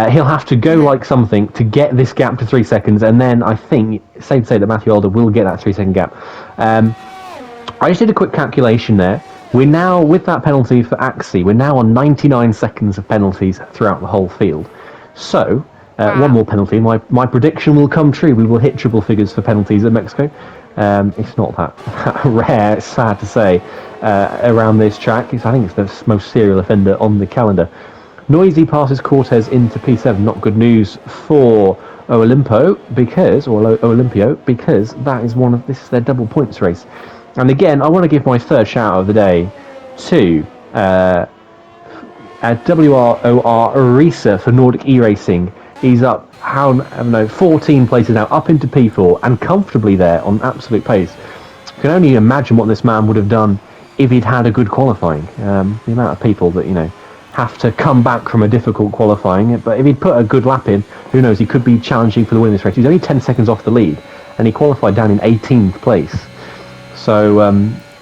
He'll have to go like something to get this gap to 3 seconds, and then I think it's safe to say that Matthew Older will get that 3-second gap. I just did a quick calculation there. We're now, with that penalty for Axie, we're now on 99 seconds of penalties throughout the whole field. So, one more penalty. My prediction will come true. We will hit triple figures for penalties at Mexico. It's not that rare, it's sad to say, around this track. I think it's the most serial offender on the calendar. Noisy passes Cortez into P7. Not good news for Olympio because this is their double points race. And again, I want to give my third shout out of the day to WROR Risa for Nordic E-Racing. He's up, 14 places now, up into P4 and comfortably there on absolute pace. You can only imagine what this man would have done if he'd had a good qualifying. The amount of people that, have to come back from a difficult qualifying. But if he'd put a good lap in, who knows, he could be challenging for the win in this race. He's only 10 seconds off the lead, and he qualified down in 18th place. So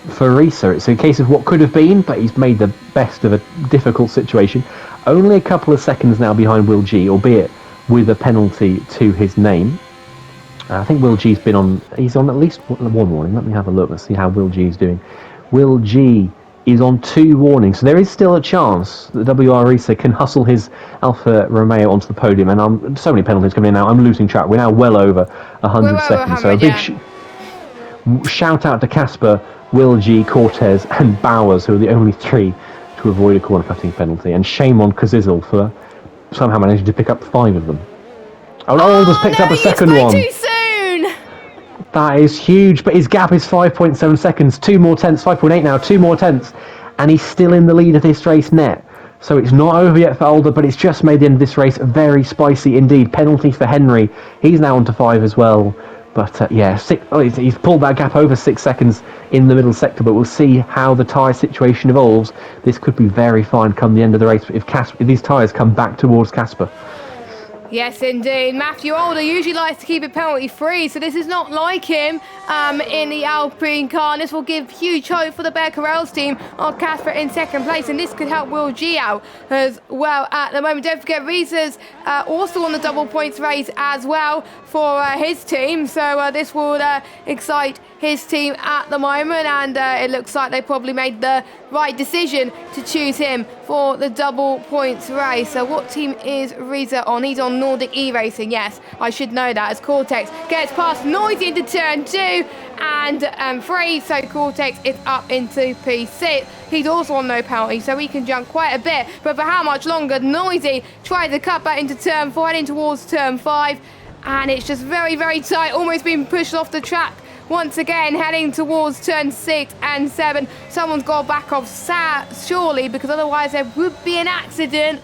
for Risa, it's a case of what could have been, but he's made the best of a difficult situation. Only a couple of seconds now behind Will G, albeit with a penalty to his name. I think Will G's he's on at least one warning. Let me have a look. Let's see how Will G is doing. Will G is on 2 warnings, so there is still a chance that WR Risa can hustle his Alfa Romeo onto the podium. And so many penalties coming in now, I'm losing track. We're now well over 100 seconds. So a big shout out to Casper, Will G, Cortez and Bowers, who are the only 3 to avoid a corner cutting penalty. And shame on Kazizzle for somehow managing to pick up 5 of them. Oh, Alder's picked up a second one. Too soon. That is huge, but his gap is 5.7 seconds. 2 more tenths, 5.8 now, 2 more tenths. And he's still in the lead of this race net. So it's not over yet for Alder, but it's just made the end of this race very spicy indeed. Penalty for Henry. He's now on to 5 as well. But he's pulled that gap over 6 seconds in the middle sector, but we'll see how the tyre situation evolves. This could be very fine come the end of the race if these tyres come back towards Casper. Yes, indeed. Matthew Alder usually likes to keep it penalty-free, so this is not like him in the Alpine car. And this will give huge hope for the Becquerel's team of Casper in second place, and this could help Will G out as well at the moment. Don't forget, Reese's also on the double points race as well for his team, so this will excite his team at the moment, and it looks like they probably made the right decision to choose him for the double points race. So what team is Reza on? He's on Nordic E-Racing. Yes, I should know that, as Cortex gets past Noisy into turn 2 and 3, so Cortex is up into P6. He's also on no penalty, so he can jump quite a bit, but for how much longer? Noisy tries to cut back into turn 4, heading towards turn 5, and it's just very, very tight, almost being pushed off the track. Once again, heading towards turn 6 and 7. Someone's got to back off surely, because otherwise there would be an accident.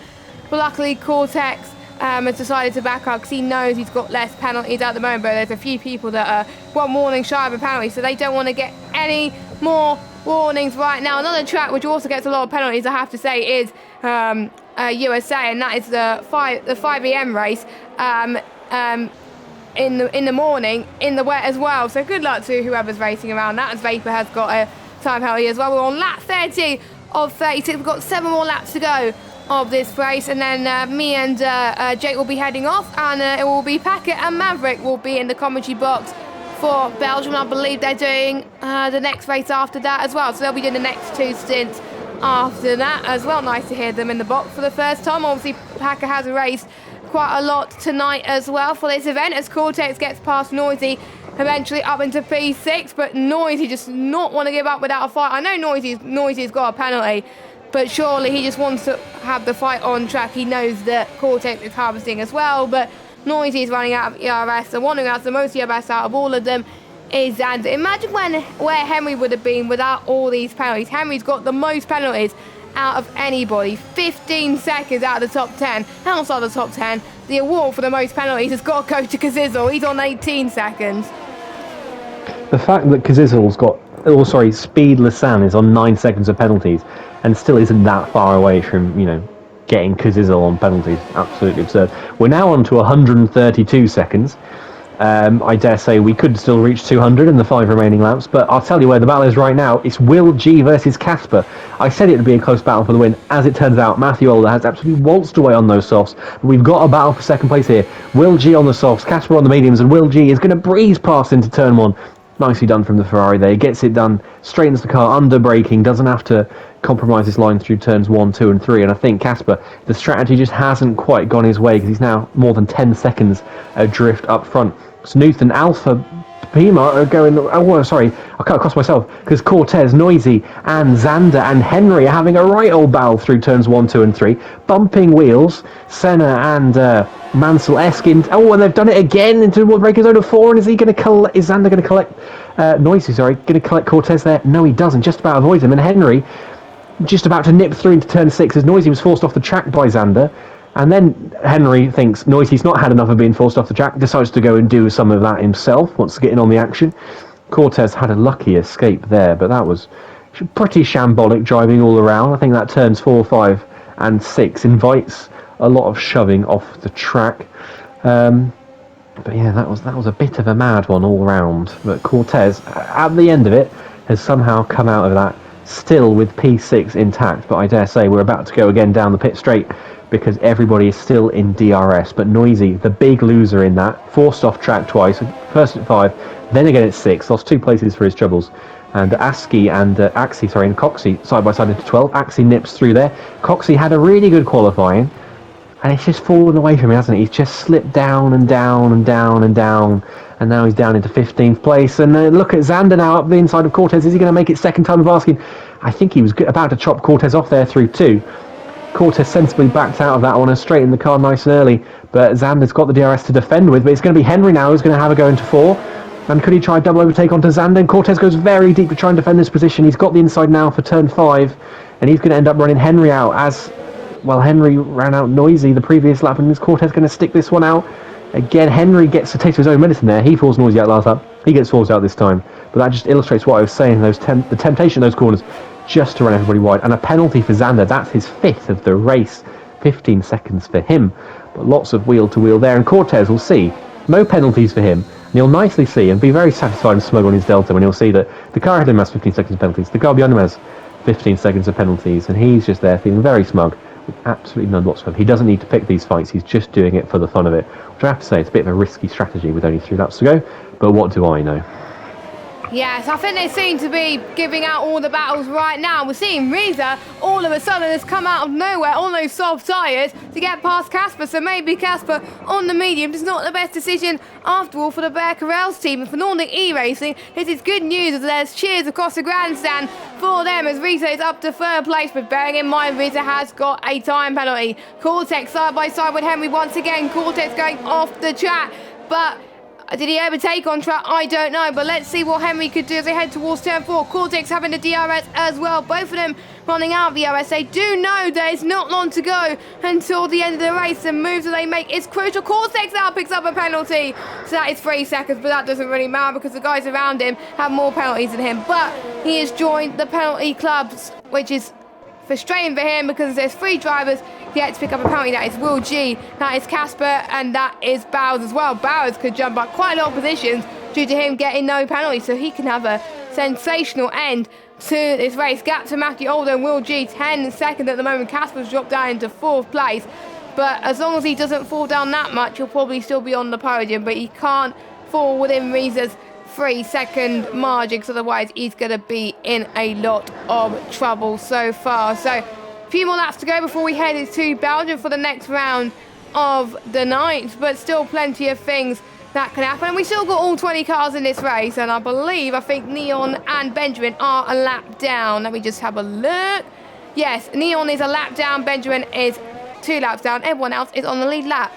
But luckily, Cortex has decided to back up because he knows he's got less penalties at the moment. But there's a few people that are one warning shy of a penalty, so they don't want to get any more warnings right now. Another track which also gets a lot of penalties, I have to say, is USA, and that is the 5 EM race. In the morning, in the wet as well. So good luck to whoever's racing around that, as Vapor has got a time penalty as well. We're on lap 30 of 36. We've got 7 more laps to go of this race, and then me and Jake will be heading off, and it will be Packet and Maverick will be in the commentary box for Belgium. I believe they're doing the next race after that as well, so they'll be doing the next 2 stints after that as well. Nice to hear them in the box for the first time. Obviously, Packer has raced quite a lot tonight as well for this event, as Cortex gets past Noisy, eventually up into P6, but Noisy just not want to give up without a fight. I know Noisy's got a penalty, but surely he just wants to have the fight on track. He knows that Cortex is harvesting as well, but Noisy is running out of ERS, and one who has the most ERS out of all of them is Xander. Imagine where Henry would have been without all these penalties. Henry's got the most penalties out of anybody, 15 seconds out of the top 10. Outside the top 10, the award for the most penalties has got to go to Kazizel. He's on 18 seconds. The fact that Kazizel's got, Speed Lasan is on 9 seconds of penalties and still isn't that far away from, getting Kazizel on penalties, absolutely absurd. We're now on to 132 seconds. I dare say we could still reach 200 in the 5 remaining laps, but I'll tell you where the battle is right now. It's Will G versus Casper. I said it would be a close battle for the win. As it turns out, Matthew Alder has absolutely waltzed away on those softs. But we've got a battle for second place here. Will G on the softs, Casper on the mediums, and Will G is going to breeze past into turn 1. Nicely done from the Ferrari there. He gets it done, straightens the car, under braking, doesn't have to compromise his line through turns 1, 2 and 3, and I think Casper, the strategy just hasn't quite gone his way because he's now more than 10 seconds adrift up front. Snuth and Alpha Pima are going, I cut across myself because Cortez, Noisy and Xander and Henry are having a right old battle through turns 1, 2 and 3, bumping wheels. Senna and Mansell Eskin, and they've done it again into the breaker zone of 4, and is Xander going to collect going to collect Cortez there? No, he doesn't, just about avoids him, and Henry just about to nip through into turn 6 as Noisy was forced off the track by Xander. And then Henry thinks Noisy's not had enough of being forced off the track, decides to go and do some of that himself, wants to get in on the action. Cortez had a lucky escape there, but that was pretty shambolic driving all around. I think that turns 4, 5 and 6 invites a lot of shoving off the track. But yeah, that was a bit of a mad one all round. But Cortez, at the end of it, has somehow come out of that still with P6 intact. But I dare say we're about to go again down the pit straight, because everybody is still in DRS, but Noisy, the big loser in that, forced off track twice, first at 5, then again at 6, lost 2 places for his troubles. And Axie and Coxey side by side into 12. Axie nips through there. Coxey had a really good qualifying, and it's just fallen away from him, hasn't it? He's just slipped down and down and down and down, and now he's down into 15th place. And look at Xander now up the inside of Cortez. Is he going to make it second time of asking? I think he was about to chop Cortez off there through 2. Cortez sensibly backed out of that one and straightened the car nice and early. But Xander's got the DRS to defend with, but it's going to be Henry now who's going to have a go into 4. And could he try double overtake onto Xander? And Cortez goes very deep to try and defend this position. He's got the inside now for turn 5, and he's going to end up running Henry out as, well, Henry ran out Noisy the previous lap, and is Cortez going to stick this one out? Again, Henry gets a taste of his own medicine there. He falls Noisy out last lap. He gets forced out this time. But that just illustrates what I was saying, the temptation in those corners just to run everybody wide. And a penalty for Xander. That's his 5th of the race. 15 seconds for him. But lots of wheel-to-wheel there. And Cortez will see no penalties for him. And he'll nicely see and be very satisfied and smug on his delta when he'll see that the car ahead of him has 15 seconds of penalties. The car behind him has 15 seconds of penalties. And he's just there feeling very smug. With absolutely none whatsoever. He doesn't need to pick these fights. He's just doing it for the fun of it. Which I have to say, it's a bit of a risky strategy with only 3 laps to go. But what do I know? Yes, I think they seem to be giving out all the battles right now. We're seeing Reza all of a sudden has come out of nowhere on those soft tyres to get past Casper. So maybe Casper on the medium is not the best decision after all for the Bear Corrals team. And for Nordic E-Racing, this is good news as there's cheers across the grandstand for them as Reza is up to 3rd place. But bearing in mind, Reza has got a time penalty. Cortex side by side with Henry once again. Cortex going off the track, but did he overtake on track? I don't know, but let's see what Henry could do as they head towards turn 4. Cortex having the DRS as well. Both of them running out of the DRS. They do know that it's not long to go until the end of the race. The moves that they make is crucial. Cortex now picks up a penalty. So that is 3 seconds, but that doesn't really matter because the guys around him have more penalties than him. But he has joined the penalty clubs, which is frustrating for him because there's 3 drivers yet to pick up a penalty. That is Will G, that is Casper, and that is Bowers as well. Bowers could jump up quite a lot of positions due to him getting no penalty, so he can have a sensational end to this race. Gap to Matthew Alder and Will G, 10 seconds at the moment. Casper's dropped down into 4th place, but as long as he doesn't fall down that much, he'll probably still be on the podium, but he can't fall within Reza's 3-second margin, because otherwise he's going to be in a lot of trouble so far. So a few more laps to go before we head to Belgium for the next round of the night, but still plenty of things that can happen. And we still got all 20 cars in this race, and I think Neon and Benjamin are a lap down. Let me just have a look. Yes, Neon is a lap down, Benjamin is 2 laps down. Everyone else is on the lead lap.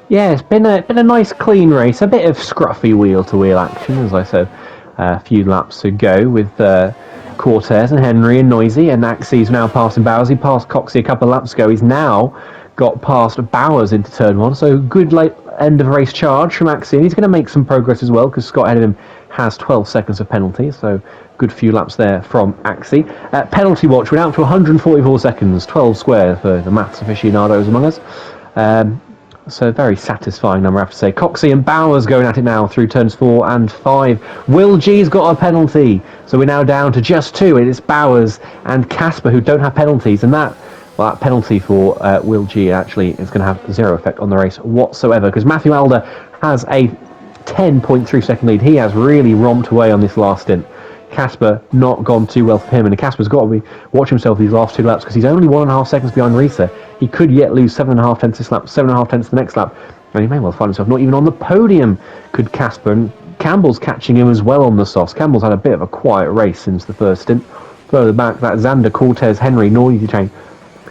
Yeah, it's been a nice clean race, a bit of scruffy wheel-to-wheel action, as I said, a few laps to go with Cortez and Henry and Noisy, and Axie's now passing Bowers. He passed Coxey a couple of laps ago. He's now got past Bowers into turn 1, so good late end of race charge from Axie, and he's going to make some progress as well because Scott ahead of him has 12 seconds of penalty, so good few laps there from Axie. Penalty watch, we're out to 144 seconds, 12 square for the maths aficionados among us. So very satisfying number, I have to say. Coxey and Bowers going at it now through turns 4 and 5. Will G's got a penalty, so we're now down to just 2. It is Bowers and Casper who don't have penalties, and that penalty for Will G actually is going to have 0 effect on the race whatsoever, because Matthew Alder has a 10.3 second lead. He has really romped away on this last stint. Casper not gone too well for him, and Casper's got to watch himself these last 2 laps because he's only 1.5 seconds behind Risa. He could yet lose 7.5 tenths this lap, 7.5 tenths the next lap, and he may well find himself not even on the podium. Could Casper, and Campbell's catching him as well on the softs. Campbell's had a bit of a quiet race since the first stint. Further back, that Xander, Cortez, Henry, Noisy chain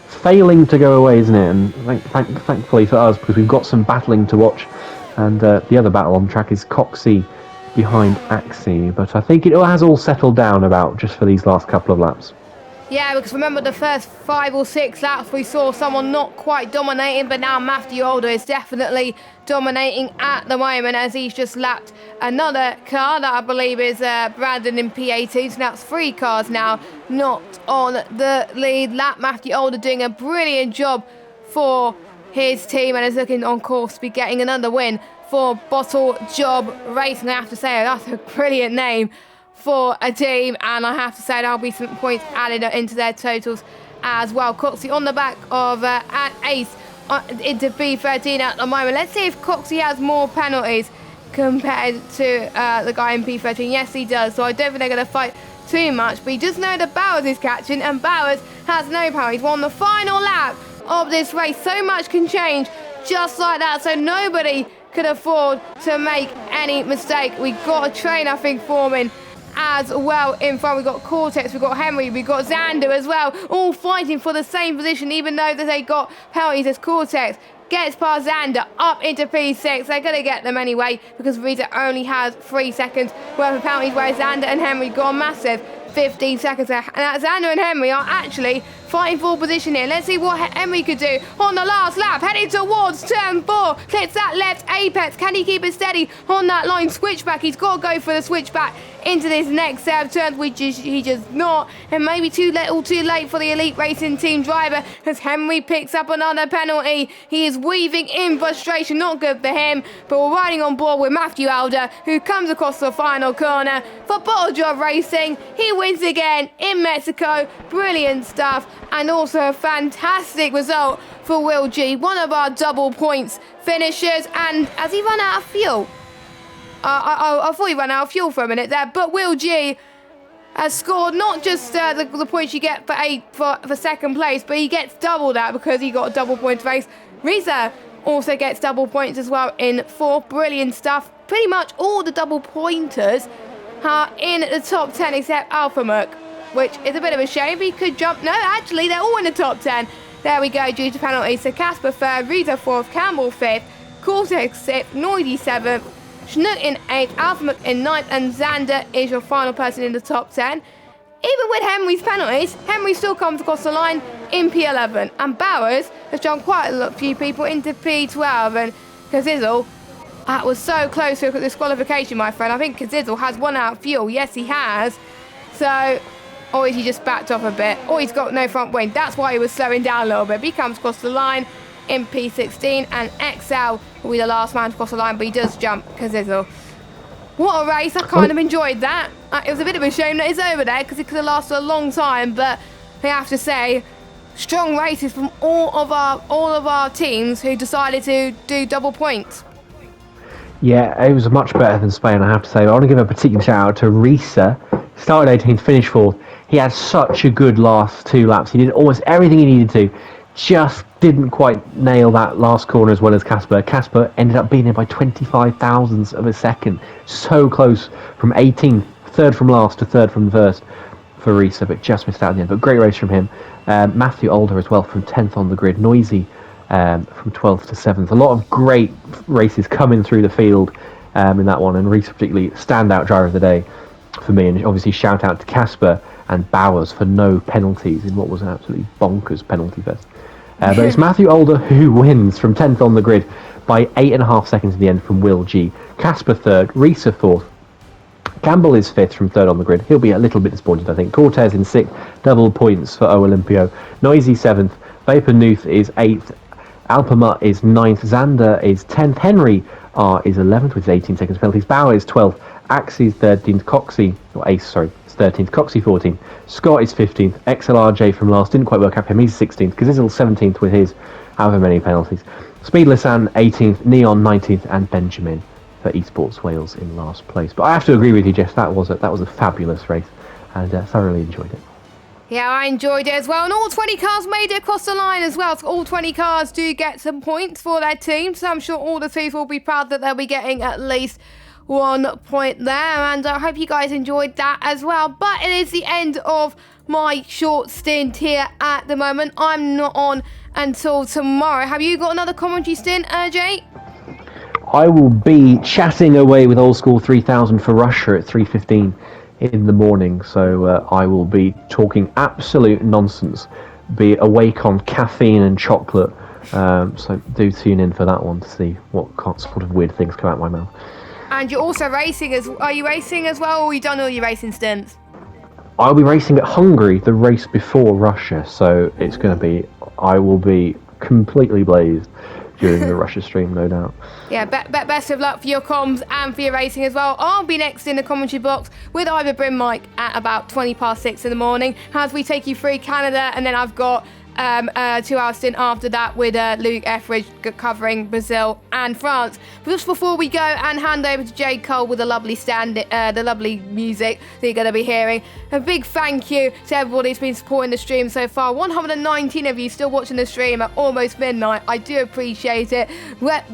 failing to go away, isn't it? And thankfully for us, because we've got some battling to watch, and the other battle on track is Coxey behind Axie, but I think it has all settled down about just for these last couple of laps. Yeah, because remember the first 5 or 6 laps we saw someone not quite dominating, but now Matthew Alder is definitely dominating at the moment as he's just lapped another car that I believe is Brandon in P18, so that's 3 cars now not on the lead lap. Matthew Alder doing a brilliant job for his team and is looking on course to be getting another win for Bottle Job Racing. I have to say that's a brilliant name for a team, and I have to say there'll be some points added into their totals as well. Coxey on the back of Ace into B13 at the moment. Let's see if Coxey has more penalties compared to the guy in P13. Yes, he does, so I don't think they're going to fight too much, but he does know that Bowers is catching, and Bowers has no penalties. We're on the final lap of this race. So much can change just like that, so nobody could afford to make any mistake. We got a train, I think, forming as well in front. We've got Cortex, we've got Henry, we've got Xander as well, all fighting for the same position, even though they got penalties. As Cortex gets past Xander up into P6. They're going to get them anyway because Rita only has 3 seconds worth of penalties, whereas Xander and Henry got a massive 15 seconds there. And Xander and Henry are actually fighting for position here. Let's see what Henry could do on the last lap, heading towards turn 4. Clips that left apex. Can he keep it steady on that line? Switchback. He's got to go for the switchback into this next set of turns, which he just not. And maybe too little too late for the Elite Racing Team driver as Henry picks up another penalty. He is weaving in frustration. Not good for him, but we're riding on board with Matthew Elder, who comes across the final corner for Bottle Job Racing. He wins again in Mexico. Brilliant stuff. And also a fantastic result for Will G, one of our double points finishers. And has he run out of fuel? I thought he ran out of fuel for a minute there, but Will G has scored not just the points you get for second place, but he gets double that because he got a double points race. Risa also gets double points as well in 4th. Brilliant stuff. Pretty much all the double pointers are in the top 10 except Alpha Merc, which is a bit of a shame. He could jump. No, actually, they're all in the top 10. There we go, due to penalties. So Casper 3rd, Rita 4th, Campbell 5th, Cortex 6th, Noisy 7th, Schnook in 8th, Alpha Merc in 9th, and Xander is your final person in the top 10. Even with Henry's penalties, Henry still comes across the line in P11. And Bowers has jumped quite a few people into P12. And Kazizzle, that was so close to a disqualification, my friend. I think Kazizzle has one out of fuel. Yes, he has. So, or is he just backed off a bit? Or he's got no front wing. That's why he was slowing down a little bit. But he comes across the line in P16. And XL will be the last man to cross the line. But he does jump Kazizzle. What a race. I kind of enjoyed that. It was a bit of a shame that it's over there because it could have lasted a long time. But I have to say, strong races from all of our teams who decided to do double points. Yeah, it was much better than Spain, I have to say. I want to give a particular shout out to Risa. Started 18th, finished 4th. He had such a good last 2 laps. He did almost everything he needed to. Just didn't quite nail that last corner as well as Casper. Casper ended up being there by 25 thousandths of a second. So close from 18th, 3rd from last to 3rd from first for Risa, but just missed out in the end. But great race from him. Matthew Older as well from 10th on the grid. Noisy from 12th to 7th. A lot of great races coming through the field in that one. And Risa particularly standout driver of the day for me. And obviously shout out to Casper and Bowers for no penalties in what was an absolutely bonkers penalty fest. But it's Matthew Older who wins from 10th on the grid by 8.5 seconds in the end from Will G. Casper 3rd, Risa 4th. Campbell is 5th from 3rd on the grid. He'll be a little bit disappointed, I think. Cortez in 6th, double points for O Olympio. Noisy 7th, Vapor Nuth is 8th, Alpamut is 9th, Xander is 10th, Henry is 11th with 18 seconds penalties. Bauer is 12th, Axe is 13th, Coxie, or Ace, sorry, 13th, Coxie 14th, Scott is 15th, XLRJ from last, didn't quite work out for him, he's 16th, Kazizzle 17th with his however many penalties, Speedlessan 18th, Neon 19th, and Benjamin for Esports Wales in last place. But I have to agree with you, Jess, that was a fabulous race, and thoroughly enjoyed it. Yeah, I enjoyed it as well. And all 20 cars made it across the line as well. So all 20 cars do get some points for their team. So I'm sure all the teams will be proud that they'll be getting at least 1 point there. And I hope you guys enjoyed that as well. But it is the end of my short stint here at the moment. I'm not on until tomorrow. Have you got another commentary stint, Jay? I will be chatting away with Old School 3000 for Russia at 3:15 in the morning, so I will be talking absolute nonsense, be awake on caffeine and chocolate, so do tune in for that one to see what sort of weird things come out of my mouth. And you're also racing are you racing as well, or have you done all your racing stints? I'll be racing at Hungary, the race before Russia, so it's going to be, I will be completely blazed during the Russia stream, no doubt. Yeah, best of luck for your comms and for your racing as well. I'll be next in the commentary box with Ivor Bryn Mike at about 6:20 in the morning as we take you through Canada, and then I've got 2-hour stint after that with Luke Etheridge covering Brazil and France. But just before we go and hand over to J. Cole with the lovely music that you're going to be hearing, a big thank you to everybody who's been supporting the stream so far. 119 of you still watching the stream at almost midnight. I do appreciate it.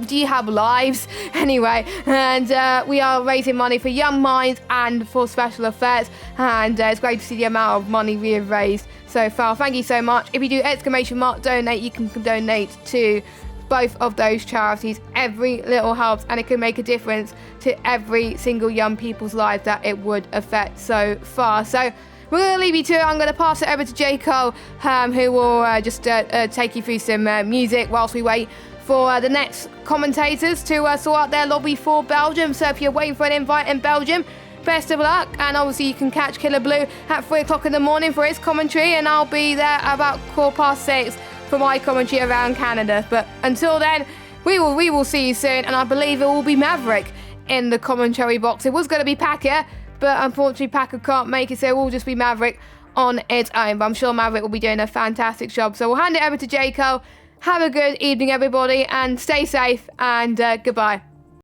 Do you have lives? Anyway, and we are raising money for Young Minds and for special effects, and it's great to see the amount of money we have raised so far. Thank you so much. If you do !donate, you can donate to both of those charities. Every little helps, and it can make a difference to every single young people's life that it would affect so far. So we're going to leave you to it. I'm going to pass it over to J. Cole, who will just take you through some music whilst we wait for the next commentators to sort out their lobby for Belgium. So if you're waiting for an invite in Belgium, best of luck, and obviously you can catch Killer Blue at 3 o'clock in the morning for his commentary, and I'll be there about 6:15 for my commentary around Canada. But until then, we will see you soon, and I believe it will be Maverick in the commentary box. It was going to be Packer, but unfortunately Packer can't make it, so it will just be Maverick on its own. But I'm sure Maverick will be doing a fantastic job. So we'll hand it over to J. Cole. Have a good evening, everybody, and stay safe, and goodbye.